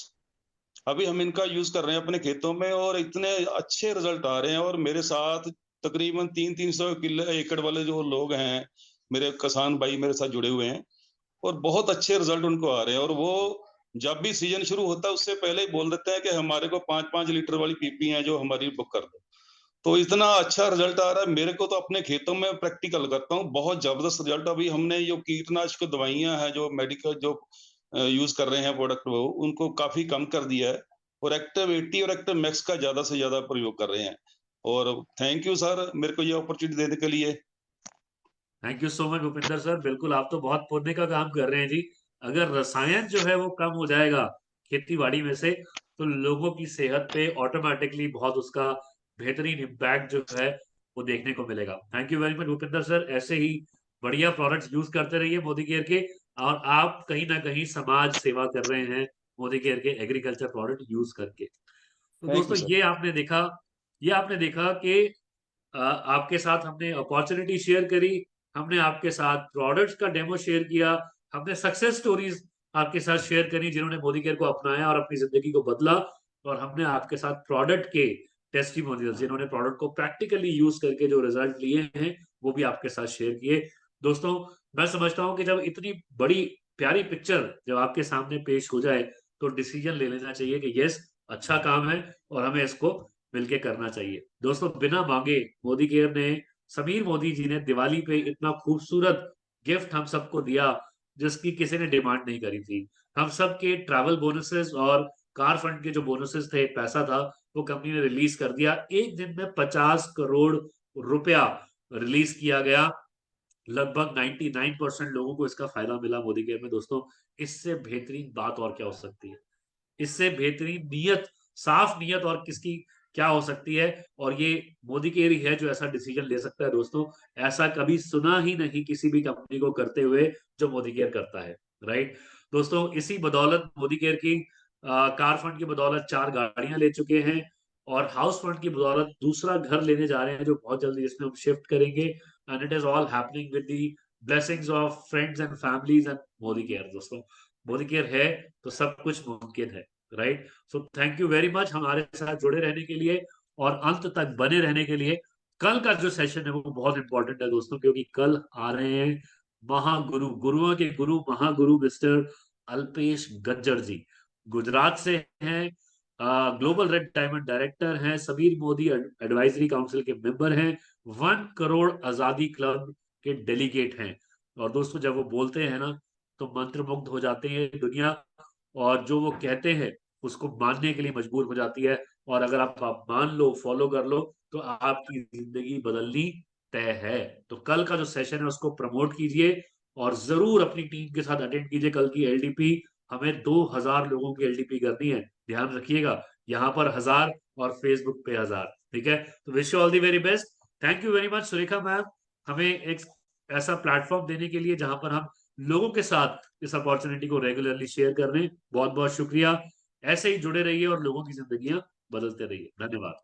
अभी हम इनका यूज कर रहे हैं अपने खेतों में और इतने अच्छे रिजल्ट आ रहे हैं। और मेरे साथ तकरीबन 300 एकड़ वाले जो लोग हैं, मेरे किसान भाई मेरे साथ जुड़े हुए हैं, और बहुत अच्छे रिजल्ट उनको आ रहे हैं। और वो जब भी सीजन शुरू होता है उससे पहले ही बोल देते हैं कि हमारे को 5-5 लीटर वाली पीपी है जो हमारी बुक कर दो। तो इतना अच्छा रिजल्ट आ रहा है मेरे को, तो अपने खेतों में प्रैक्टिकल करता हूँ, बहुत जबरदस्त रिजल्ट। अभी हमने जो कीटनाशक दवाइयां हैं, जो मेडिकल जो यूज कर रहे हैं प्रोडक्ट, वो उनको काफी कम कर दिया है, और एक्टिव80 और एक्टिव मैक्स का ज्यादा से ज्यादा प्रयोग कर रहे हैं। और थैंक यू सर मेरे को ये अपॉर्चुनिटी देने के लिए। Thank you so much Bhupinder sir, बिल्कुल आप तो बहुत पुण्य का काम कर रहे हैं जी। अगर रसायन जो है वो कम हो जाएगा खेती बाड़ी में से, तो लोगों की सेहत पे ऑटोमेटिकली बहुत उसका बेहतरीन इम्पैक्ट जो है वो देखने को मिलेगा। Thank you very much Bhupinder sir, ऐसे ही बढ़िया प्रोडक्ट्स यूज करते रहिए मोदी केयर के। और आप कहीं ना कहीं समाज सेवा कर रहे हैं मोदी केयर के एग्रीकल्चर प्रोडक्ट यूज करके। तो थैंक यू दोस्तों सर। ये आपने देखा कि आपके साथ हमने अपॉर्चुनिटी शेयर करी, हमने आपके साथ प्रोडक्ट्स का डेमो शेयर किया, हमने सक्सेस स्टोरीज आपके साथ शेयर करी जिन्होंने मोदी केयर को अपनाया और अपनी जिंदगी को बदला, और हमने आपके साथ प्रोडक्ट के टेस्टिमोनियल्स जिन्होंने प्रोडक्ट को प्रैक्टिकली यूज करके जो रिजल्ट लिए हैं वो भी आपके साथ शेयर किए। दोस्तों मैं समझता हूं कि जब इतनी बड़ी प्यारी पिक्चर जब आपके सामने पेश हो जाए तो डिसीजन ले लेना चाहिए कि यस, अच्छा काम है और हमें इसको मिलके करना चाहिए। दोस्तों बिना मांगे मोदी केयर ने, समीर मोदी जी ने दिवाली पे इतना खूबसूरत गिफ्ट हम सबको दिया जिसकी किसी ने डिमांड नहीं करी थी। हम सब के ट्रैवल बोनसेस और कार फंड के जो बोनसेस थे, पैसा था, वो कंपनी ने रिलीज कर दिया। एक दिन में 50 करोड़ रुपया रिलीज किया गया। लगभग 99% लोगों को इसका फायदा मिला मोदी केयर में। दोस्तों इससे बेहतरीन बात और क्या हो सकती है, इससे बेहतरीन नीयत, साफ नीयत और किसकी क्या हो सकती है। और ये मोदी केयर ही है जो ऐसा डिसीजन ले सकता है। दोस्तों ऐसा कभी सुना ही नहीं किसी भी कंपनी को करते हुए जो मोदी केयर करता है, राइट। दोस्तों इसी बदौलत मोदी केयर की कार फंड की बदौलत 4 गाड़ियां ले चुके हैं, और हाउस फंड की बदौलत दूसरा घर लेने जा रहे हैं जो बहुत जल्दी जिसमें हम शिफ्ट करेंगे। And it is all happening with the blessings of friends and families and Modi care. दोस्तों मोदी केयर है तो सब कुछ मुमकिन है, right. So thank you very much हमारे साथ जुड़े रहने के लिए और अंत तक बने रहने के लिए। कल का जो सेशन है वो बहुत इंपॉर्टेंट है दोस्तों, क्योंकि कल आ रहे हैं महागुरु, गुरुओं के गुरु, महागुरु मिस्टर अल्पेश गज्जर जी। गुजरात से हैं, ग्लोबल रेड डायमंड डायरेक्टर हैं, समीर मोदी एडवाइजरी काउंसिल के मेंबर हैं, 1 करोड़ आजादी क्लब के डेलीगेट हैं। और दोस्तों जब वो बोलते हैं ना तो मंत्रमुग्ध हो जाते हैं दुनिया, और जो वो कहते हैं उसको मानने के लिए मजबूर हो जाती है। और अगर आप मान लो, फॉलो कर लो, तो आपकी जिंदगी बदलनी तय है। तो कल का जो सेशन है उसको प्रमोट कीजिए और जरूर अपनी टीम के साथ अटेंड कीजिए। कल की एलडीपी हमें 2000 लोगों की एलडीपी करनी है, ध्यान रखिएगा, यहाँ पर 1000 और फेसबुक पे 1000, ठीक है। तो wish you all the very best. Thank you very much Surekha ma'am, हमें एक ऐसा प्लेटफॉर्म देने के लिए जहां पर हम लोगों के साथ इस अपॉर्चुनिटी को रेगुलरली शेयर कर रहे हैं। बहुत बहुत शुक्रिया। ऐसे ही जुड़े रहिए और लोगों की जिंदगियां बदलते रहिए। धन्यवाद।